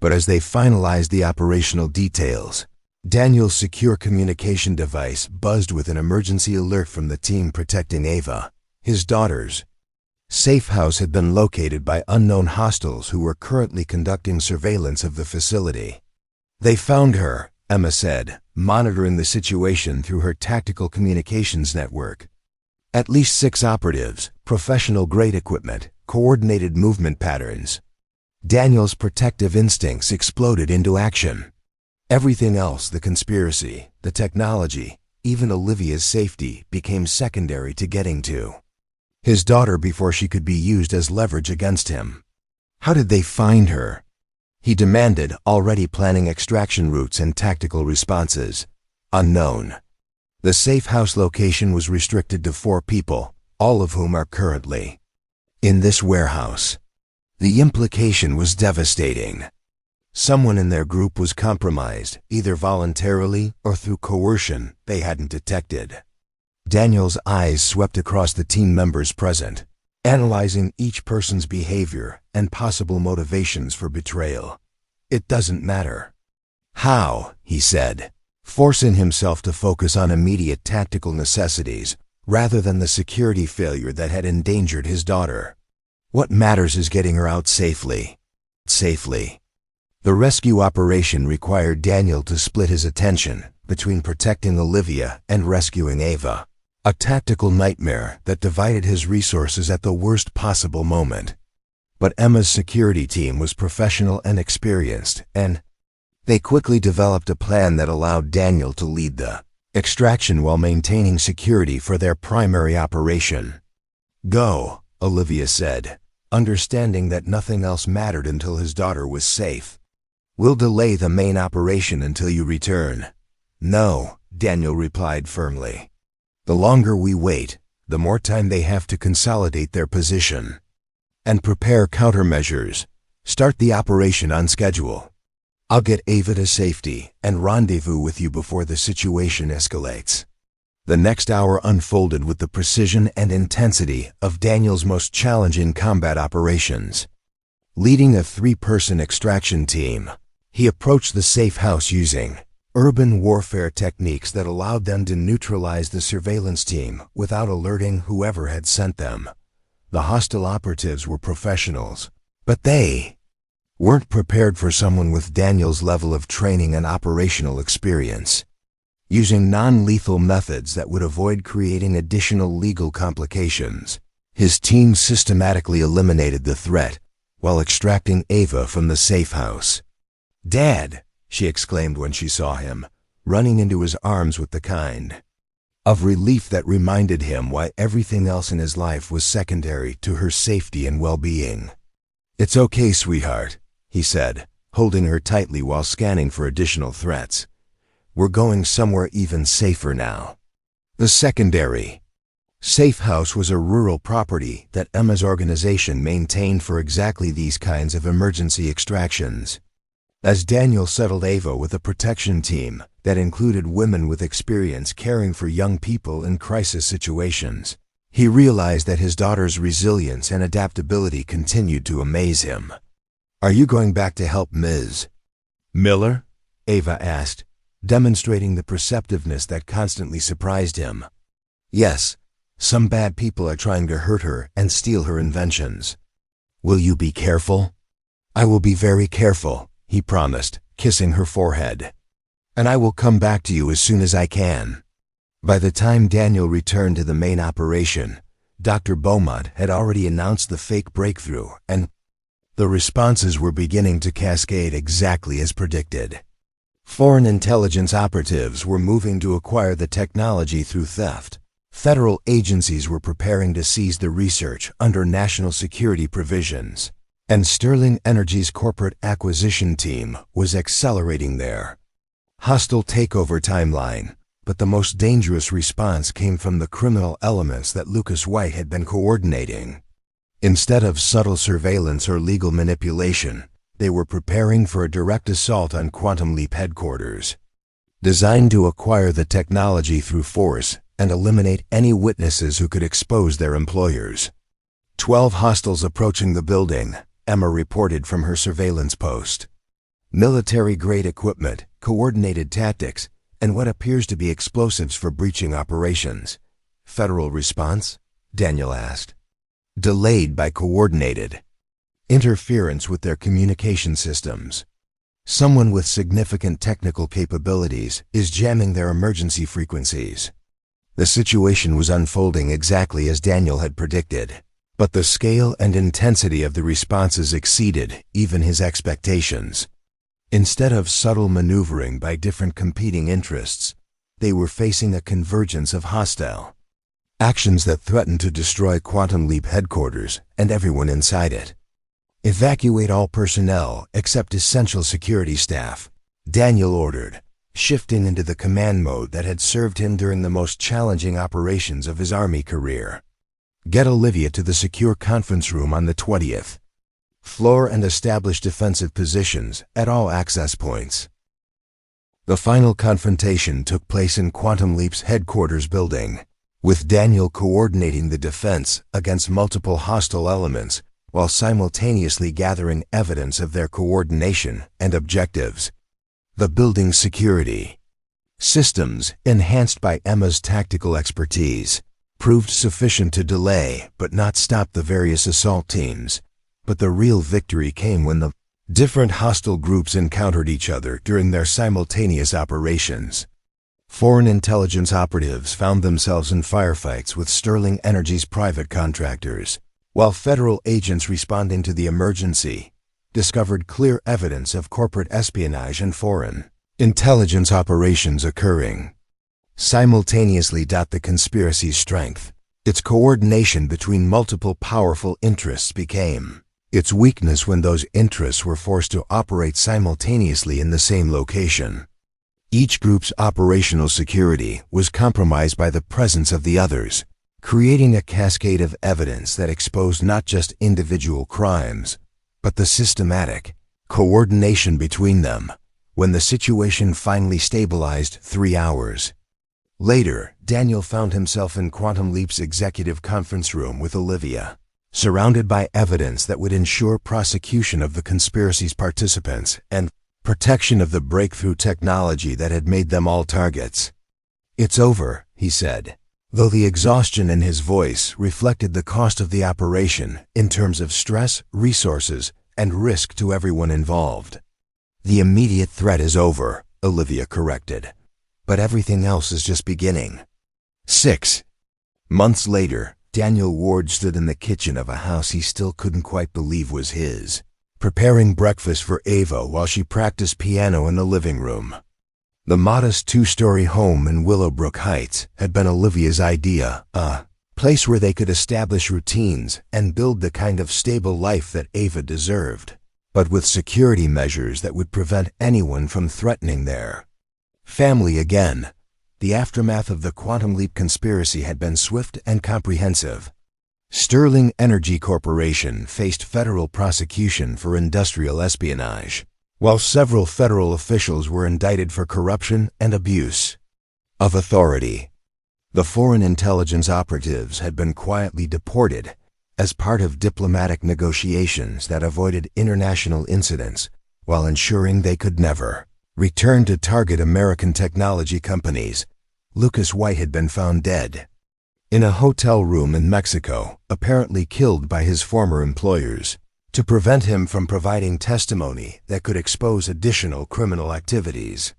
But as they finalized the operational details, Daniel's secure communication device buzzed with an emergency alert from the team protecting Ava, his daughters. Safe house had been located by unknown hostiles who were currently conducting surveillance of the facility. They found her, Emma said, monitoring the situation through her tactical communications network. At least 6 operatives, professional-grade equipment, coordinated movement patterns. Daniel's protective instincts exploded into action. Everything else, the conspiracy, the technology, even Olivia's safety, became secondary to getting to his daughter before she could be used as leverage against him. How did they find her? He demanded, already planning extraction routes and tactical responses. Unknown. The safe house location was restricted to 4 people, all of whom are currently in this warehouse. The implication was devastating. Someone in their group was compromised, either voluntarily or through coercion they hadn't detected. Daniel's eyes swept across the team members present, analyzing each person's behavior and possible motivations for betrayal. It doesn't matter. How, he said, forcing himself to focus on immediate tactical necessities rather than the security failure that had endangered his daughter. What matters is getting her out safely. Safely. The rescue operation required Daniel to split his attention between protecting Olivia and rescuing Ava. A tactical nightmare that divided his resources at the worst possible moment. But Emma's security team was professional and experienced, and they quickly developed a plan that allowed Daniel to lead the extraction while maintaining security for their primary operation. Go, Olivia said, understanding that nothing else mattered until his daughter was safe. We'll delay the main operation until you return. No, Daniel replied firmly. The longer we wait, the more time they have to consolidate their position and prepare countermeasures. Start the operation on schedule. I'll get Ava to safety and rendezvous with you before the situation escalates. The next hour unfolded with the precision and intensity of Daniel's most challenging combat operations. Leading a 3-person extraction team, he approached the safe house using urban warfare techniques that allowed them to neutralize the surveillance team without alerting whoever had sent them. The hostile operatives were professionals, but they weren't prepared for someone with Daniel's level of training and operational experience. Using non-lethal methods that would avoid creating additional legal complications, his team systematically eliminated the threat while extracting Ava from the safe house. "Dad!" she exclaimed when she saw him, running into his arms with the kind of relief that reminded him why everything else in his life was secondary to her safety and well-being. "It's okay, sweetheart," he said, holding her tightly while scanning for additional threats. "We're going somewhere even safer now." The secondary safe house was a rural property that Emma's organization maintained for exactly these kinds of emergency extractions. As Daniel settled Ava with a protection team that included women with experience caring for young people in crisis situations, he realized that his daughter's resilience and adaptability continued to amaze him. "Are you going back to help Ms. Miller?" Ava asked, demonstrating the perceptiveness that constantly surprised him. "Yes, some bad people are trying to hurt her and steal her inventions." "Will you be careful?" "I will be very careful," he promised, kissing her forehead. "And I will come back to you as soon as I can." By the time Daniel returned to the main operation, Dr. Beaumont had already announced the fake breakthrough, and the responses were beginning to cascade exactly as predicted. Foreign intelligence operatives were moving to acquire the technology through theft. Federal agencies were preparing to seize the research under national security provisions, and Sterling Energy's corporate acquisition team was accelerating their hostile takeover timeline. But the most dangerous response came from the criminal elements that Lucas White had been coordinating. Instead of subtle surveillance or legal manipulation, they were preparing for a direct assault on Quantum Leap headquarters, designed to acquire the technology through force and eliminate any witnesses who could expose their employers. 12 hostiles approaching the building, Emma reported from her surveillance post. Military-grade equipment, coordinated tactics, and what appears to be explosives for breaching operations. "Federal response?" Daniel asked. "Delayed by coordinated interference with their communication systems." Someone with significant technical capabilities is jamming their emergency frequencies. The situation was unfolding exactly as Daniel had predicted, but the scale and intensity of the responses exceeded even his expectations. Instead of subtle maneuvering by different competing interests, they were facing a convergence of hostile actions that threatened to destroy Quantum Leap headquarters and everyone inside it. Evacuate all personnel except essential security staff, Daniel ordered, shifting into the command mode that had served him during the most challenging operations of his Army career. Get Olivia to the secure conference room on the 20th floor and establish defensive positions at all access points. The final confrontation took place in Quantum Leap's headquarters building, with Daniel coordinating the defense against multiple hostile elements while simultaneously gathering evidence of their coordination and objectives. The building's security systems, enhanced by Emma's tactical expertise, proved sufficient to delay but not stop the various assault teams. But the real victory came when the different hostile groups encountered each other during their simultaneous operations. Foreign intelligence operatives found themselves in firefights with Sterling Energy's private contractors, while federal agents responding to the emergency discovered clear evidence of corporate espionage and foreign intelligence operations occurring simultaneously. The conspiracy's strength, its coordination between multiple powerful interests, became its weakness when those interests were forced to operate simultaneously in the same location. Each group's operational security was compromised by the presence of the others, creating a cascade of evidence that exposed not just individual crimes, but the systematic coordination between them. When the situation finally stabilized 3 hours later, Daniel found himself in Quantum Leap's executive conference room with Olivia, surrounded by evidence that would ensure prosecution of the conspiracy's participants and protection of the breakthrough technology that had made them all targets. "It's over," he said, though the exhaustion in his voice reflected the cost of the operation in terms of stress, resources, and risk to everyone involved. "The immediate threat is over," Olivia corrected, "but everything else is just beginning." 6 months later, Daniel Ward stood in the kitchen of a house he still couldn't quite believe was his, preparing breakfast for Ava while she practiced piano in the living room. The modest 2-story home in Willowbrook Heights had been Olivia's idea, a place where they could establish routines and build the kind of stable life that Ava deserved, but with security measures that would prevent anyone from threatening their family again. The aftermath of the Quantum Leap conspiracy had been swift and comprehensive. Sterling Energy Corporation faced federal prosecution for industrial espionage, while several federal officials were indicted for corruption and abuse of authority. The foreign intelligence operatives had been quietly deported as part of diplomatic negotiations that avoided international incidents while ensuring they could never return to target American technology companies. Lucas White had been found dead in a hotel room in Mexico, apparently killed by his former employers, to prevent him from providing testimony that could expose additional criminal activities.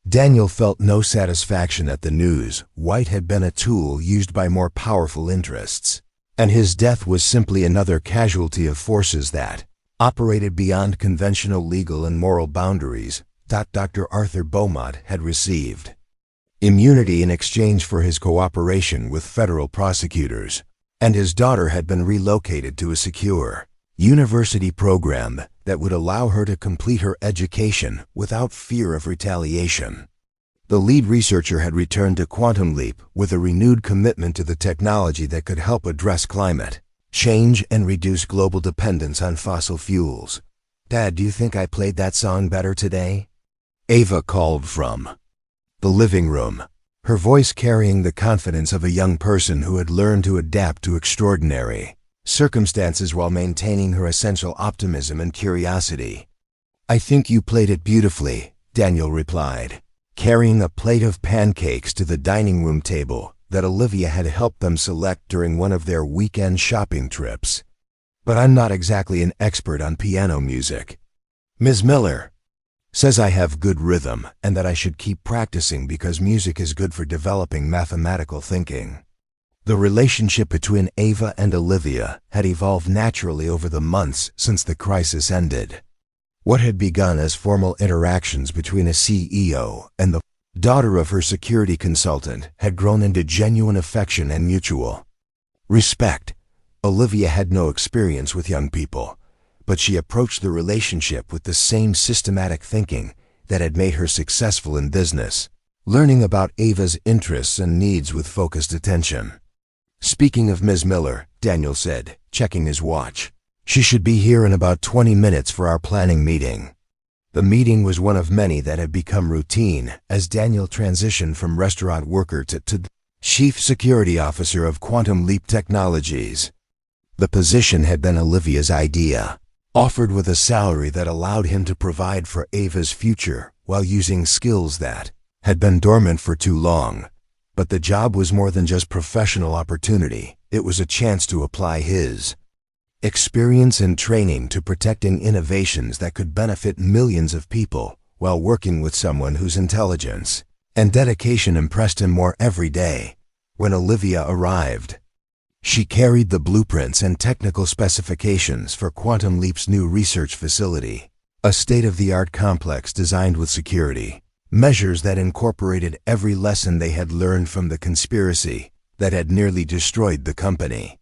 Daniel felt no satisfaction at the news. White had been a tool used by more powerful interests, and his death was simply another casualty of forces that operated beyond conventional legal and moral boundaries. Dr. Arthur Beaumont had received immunity in exchange for his cooperation with federal prosecutors, and his daughter had been relocated to a secure university program that would allow her to complete her education without fear of retaliation. The lead researcher had returned to Quantum Leap with a renewed commitment to the technology that could help address climate change and reduce global dependence on fossil fuels. "Dad, do you think I played that song better today?" Ava called from the living room, her voice carrying the confidence of a young person who had learned to adapt to extraordinary circumstances while maintaining her essential optimism and curiosity. "I think you played it beautifully," Daniel replied, carrying a plate of pancakes to the dining room table that Olivia had helped them select during one of their weekend shopping trips. "But I'm not exactly an expert on piano music." "Ms. Miller," Says I have good rhythm and that I should keep practicing because music is good for developing mathematical thinking. The relationship between Ava and Olivia had evolved naturally over the months since the crisis ended. What had begun as formal interactions between a CEO and the daughter of her security consultant had grown into genuine affection and mutual respect. Olivia had no experience with young people, but she approached the relationship with the same systematic thinking that had made her successful in business, learning about Ava's interests and needs with focused attention. Speaking of Ms. Miller, Daniel said, checking his watch, she should be here in about 20 minutes for our planning meeting. The meeting was one of many that had become routine as Daniel transitioned from restaurant worker to Chief Security Officer of Quantum Leap Technologies. The position had been Olivia's idea, offered with a salary that allowed him to provide for Ava's future while using skills that had been dormant for too long. But the job was more than just professional opportunity. It was a chance to apply his experience and training to protecting innovations that could benefit millions of people while working with someone whose intelligence and dedication impressed him more every day. When Olivia arrived, she carried the blueprints and technical specifications for Quantum Leap's new research facility, a state-of-the-art complex designed with security measures that incorporated every lesson they had learned from the conspiracy that had nearly destroyed the company.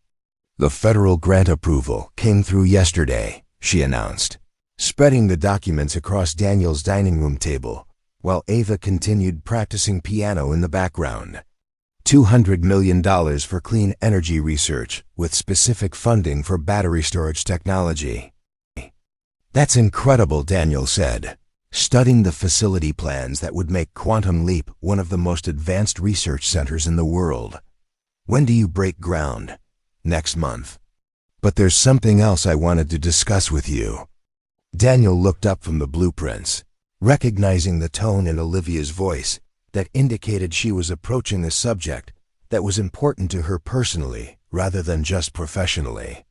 The federal grant approval came through yesterday, she announced, spreading the documents across Daniel's dining room table while Ava continued practicing piano in the background. $200 million for clean energy research with specific funding for battery storage technology. That's incredible, Daniel said, studying the facility plans that would make Quantum Leap one of the most advanced research centers in the world. When do you break ground? Next month. But there's something else I wanted to discuss with you. Daniel looked up from the blueprints, recognizing the tone in Olivia's voice that indicated she was approaching a subject that was important to her personally rather than just professionally.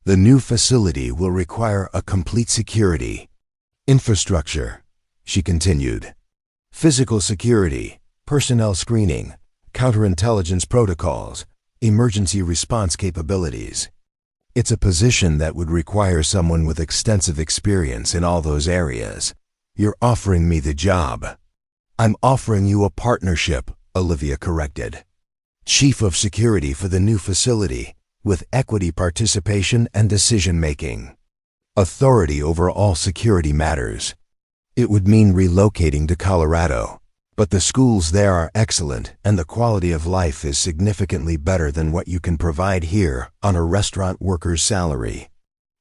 The new facility will require a complete security infrastructure, she continued. Physical security, personnel screening, counterintelligence protocols, emergency response capabilities. It's a position that would require someone with extensive experience in all those areas. You're offering me the job. I'm offering you a partnership, Olivia corrected. Chief of Security for the new facility, with equity participation and decision-making. Authority over all security matters. It would mean relocating to Colorado, but the schools there are excellent and the quality of life is significantly better than what you can provide here on a restaurant worker's salary.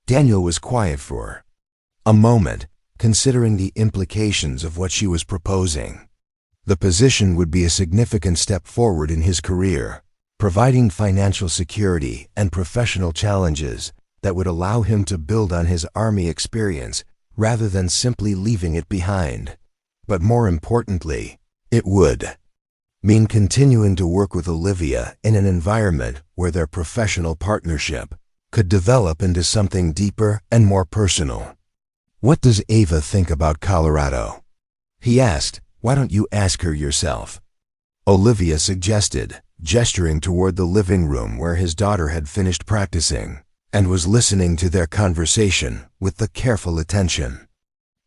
Daniel was quiet for a moment, considering the implications of what she was proposing. The position would be a significant step forward in his career, providing financial security and professional challenges that would allow him to build on his Army experience rather than simply leaving it behind. But more importantly, it would mean continuing to work with Olivia in an environment where their professional partnership could develop into something deeper and more personal. What does Ava think about Colorado? He asked. Why don't you ask her yourself? Olivia suggested, gesturing toward the living room where his daughter had finished practicing and was listening to their conversation with the careful attention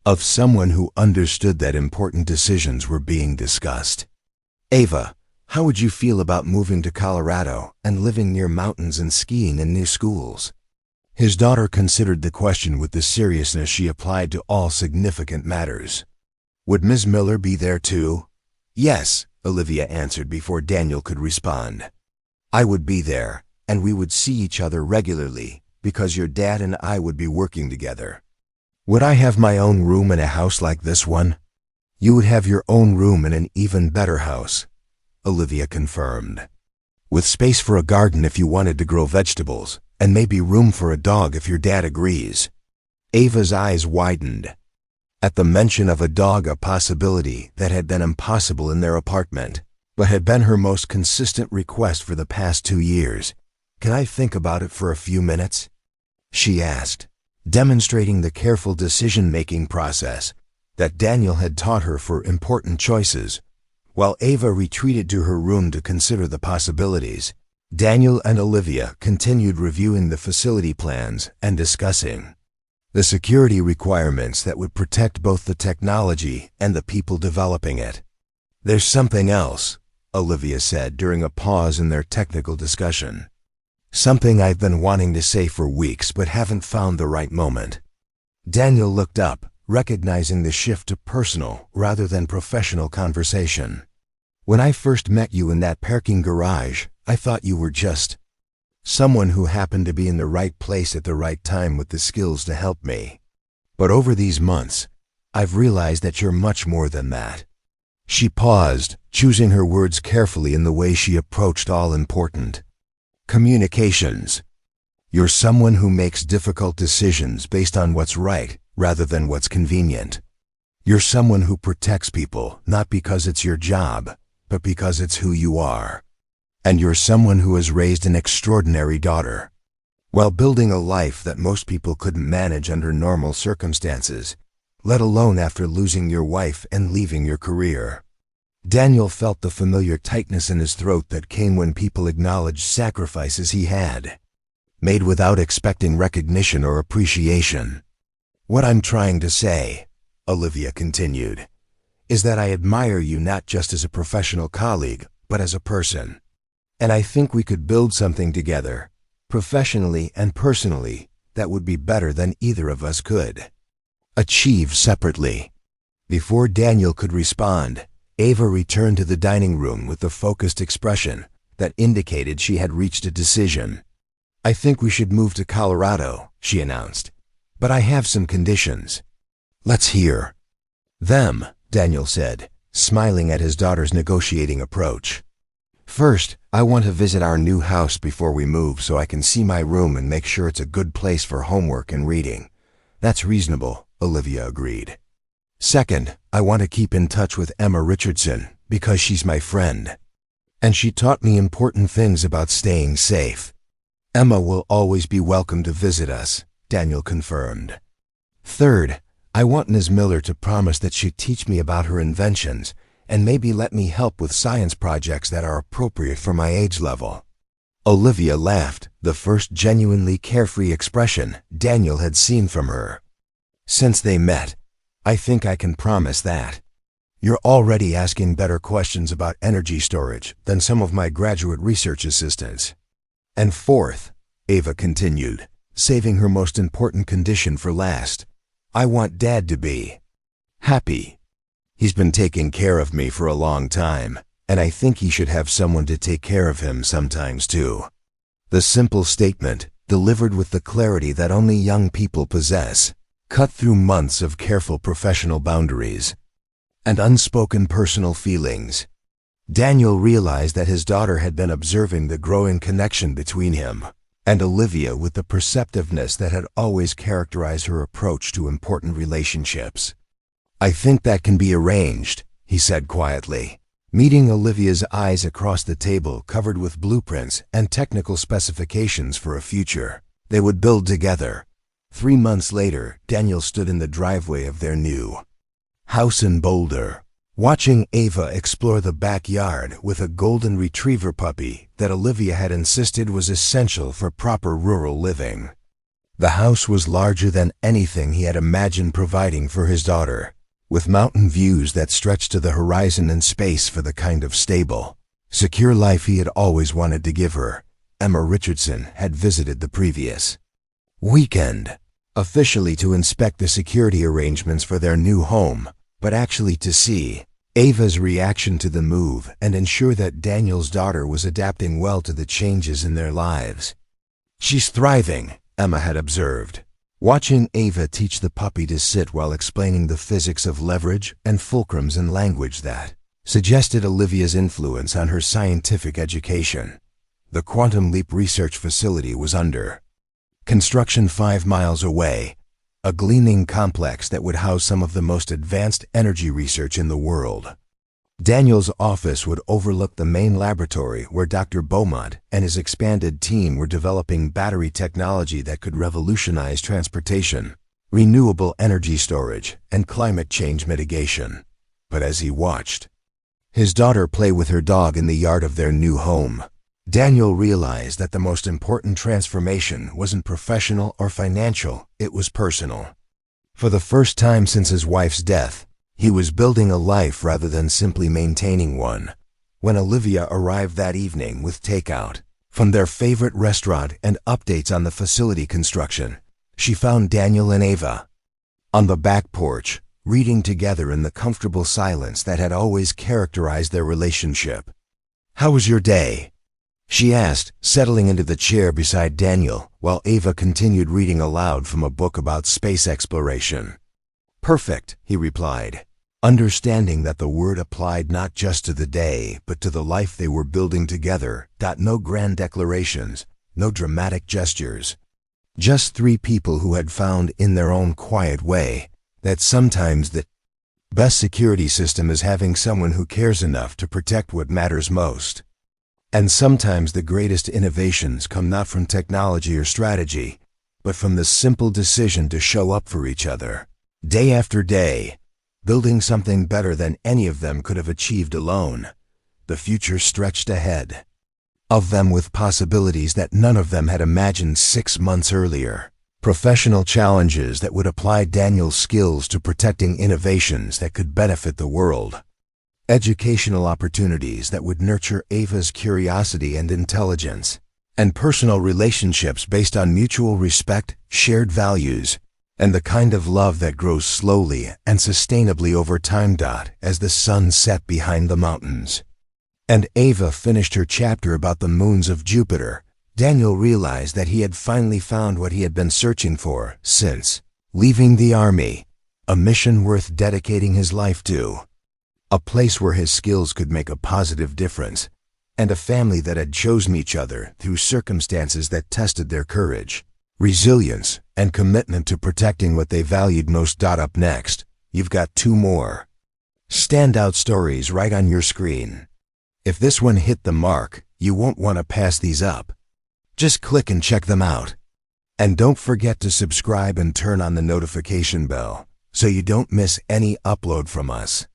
of someone who understood that important decisions were being discussed. Ava, how would you feel about moving to Colorado and living near mountains and skiing in new schools? His daughter considered the question with the seriousness she applied to all significant matters. Would Ms. Miller be there too? Yes, Olivia answered before Daniel could respond. I would be there, and we would see each other regularly because your dad and I would be working together. Would I have my own room in a house like this one? You would have your own room in an even better house, Olivia confirmed. With space for a garden if you wanted to grow vegetables, and maybe room for a dog if your dad agrees. Ava's eyes widened at the mention of a dog, a possibility that had been impossible in their apartment, but had been her most consistent request for the past 2 years. Can I think about it for a few minutes? She asked, demonstrating the careful decision-making process that Daniel had taught her for important choices. While Ava retreated to her room to consider the possibilities, Daniel and Olivia continued reviewing the facility plans and discussing the security requirements that would protect both the technology and the people developing it. "There's something else," Olivia said during a pause in their technical discussion. "Something I've been wanting to say for weeks but haven't found the right moment." Daniel looked up, recognizing the shift to personal rather than professional conversation. "When I first met you in that parking garage, I thought you were just someone who happened to be in the right place at the right time with the skills to help me. But over these months, I've realized that you're much more than that." She paused, choosing her words carefully in the way she approached all important communications. "You're someone who makes difficult decisions based on what's right rather than what's convenient. You're someone who protects people not because it's your job, but because it's who you are. And you're someone who has raised an extraordinary daughter, while building a life that most people couldn't manage under normal circumstances, let alone after losing your wife and leaving your career." Daniel felt the familiar tightness in his throat that came when people acknowledged sacrifices he had made without expecting recognition or appreciation. "What I'm trying to say," Olivia continued, "is that I admire you not just as a professional colleague, but as a person. And I think we could build something together, professionally and personally, that would be better than either of us could achieve separately." Before Daniel could respond, Ava returned to the dining room with a focused expression that indicated she had reached a decision. "I think we should move to Colorado," she announced, "but I have some conditions." "Let's hear them," Daniel said, smiling at his daughter's negotiating approach. "First, I want to visit our new house before we move so I can see my room and make sure it's a good place for homework and reading." "That's reasonable," Olivia agreed. "Second, I want to keep in touch with Emma Richardson because she's my friend, and she taught me important things about staying safe." "Emma will always be welcome to visit us," Daniel confirmed. "Third, I want Ms. Miller to promise that she'd teach me about her inventions and maybe let me help with science projects that are appropriate for my age level." Olivia laughed, the first genuinely carefree expression Daniel had seen from her since they met. "I think I can promise that. You're already asking better questions about energy storage than some of my graduate research assistants." "And fourth," Ava continued, saving her most important condition for last, "I want Dad to be happy. He's been taking care of me for a long time, and I think he should have someone to take care of him sometimes too." The simple statement, delivered with the clarity that only young people possess, cut through months of careful professional boundaries and unspoken personal feelings. Daniel realized that his daughter had been observing the growing connection between him and Olivia with the perceptiveness that had always characterized her approach to important relationships. "I think that can be arranged," he said quietly, meeting Olivia's eyes across the table covered with blueprints and technical specifications for a future they would build together. 3 months later, Daniel stood in the driveway of their new house in Boulder, watching Ava explore the backyard with a golden retriever puppy that Olivia had insisted was essential for proper rural living. The house was larger than anything he had imagined providing for his daughter, with mountain views that stretched to the horizon and space for the kind of stable, secure life he had always wanted to give her. Emma Richardson had visited the previous weekend, officially to inspect the security arrangements for their new home, but actually to see Ava's reaction to the move and ensure that Daniel's daughter was adapting well to the changes in their lives. "She's thriving," Emma had observed, watching Ava teach the puppy to sit while explaining the physics of leverage and fulcrums in language that suggested Olivia's influence on her scientific education. The Quantum Leap research facility was under construction 5 miles away, a gleaming complex that would house some of the most advanced energy research in the world. Daniel's office would overlook the main laboratory where Dr. Beaumont and his expanded team were developing battery technology that could revolutionize transportation, renewable energy storage, and climate change mitigation. But as he watched his daughter play with her dog in the yard of their new home, Daniel realized that the most important transformation wasn't professional or financial, it was personal. For the first time since his wife's death, he was building a life rather than simply maintaining one. When Olivia arrived that evening with takeout from their favorite restaurant and updates on the facility construction, she found Daniel and Ava on the back porch, reading together in the comfortable silence that had always characterized their relationship. "How was your day?" she asked, settling into the chair beside Daniel, while Ava continued reading aloud from a book about space exploration. "Perfect," he replied, understanding that the word applied not just to the day, but to the life they were building together. No grand declarations, no dramatic gestures. Just three people who had found in their own quiet way that sometimes the best security system is having someone who cares enough to protect what matters most. And sometimes the greatest innovations come not from technology or strategy, but from the simple decision to show up for each other, day after day, building something better than any of them could have achieved alone. The future stretched ahead of them with possibilities that none of them had imagined 6 months earlier. Professional challenges that would apply Daniel's skills to protecting innovations that could benefit the world. Educational opportunities that would nurture Ava's curiosity and intelligence. And personal relationships based on mutual respect, shared values, and the kind of love that grows slowly and sustainably over time. As the sun set behind the mountains and Ava finished her chapter about the moons of Jupiter, Daniel realized that he had finally found what he had been searching for since leaving the army, a mission worth dedicating his life to, a place where his skills could make a positive difference, and a family that had chosen each other through circumstances that tested their courage, resilience, and commitment to protecting what they valued most. Up next, you've got 2 more standout stories right on your screen. If this one hit the mark, you won't want to pass these up. Just click and check them out. And don't forget to subscribe and turn on the notification bell so you don't miss any upload from us.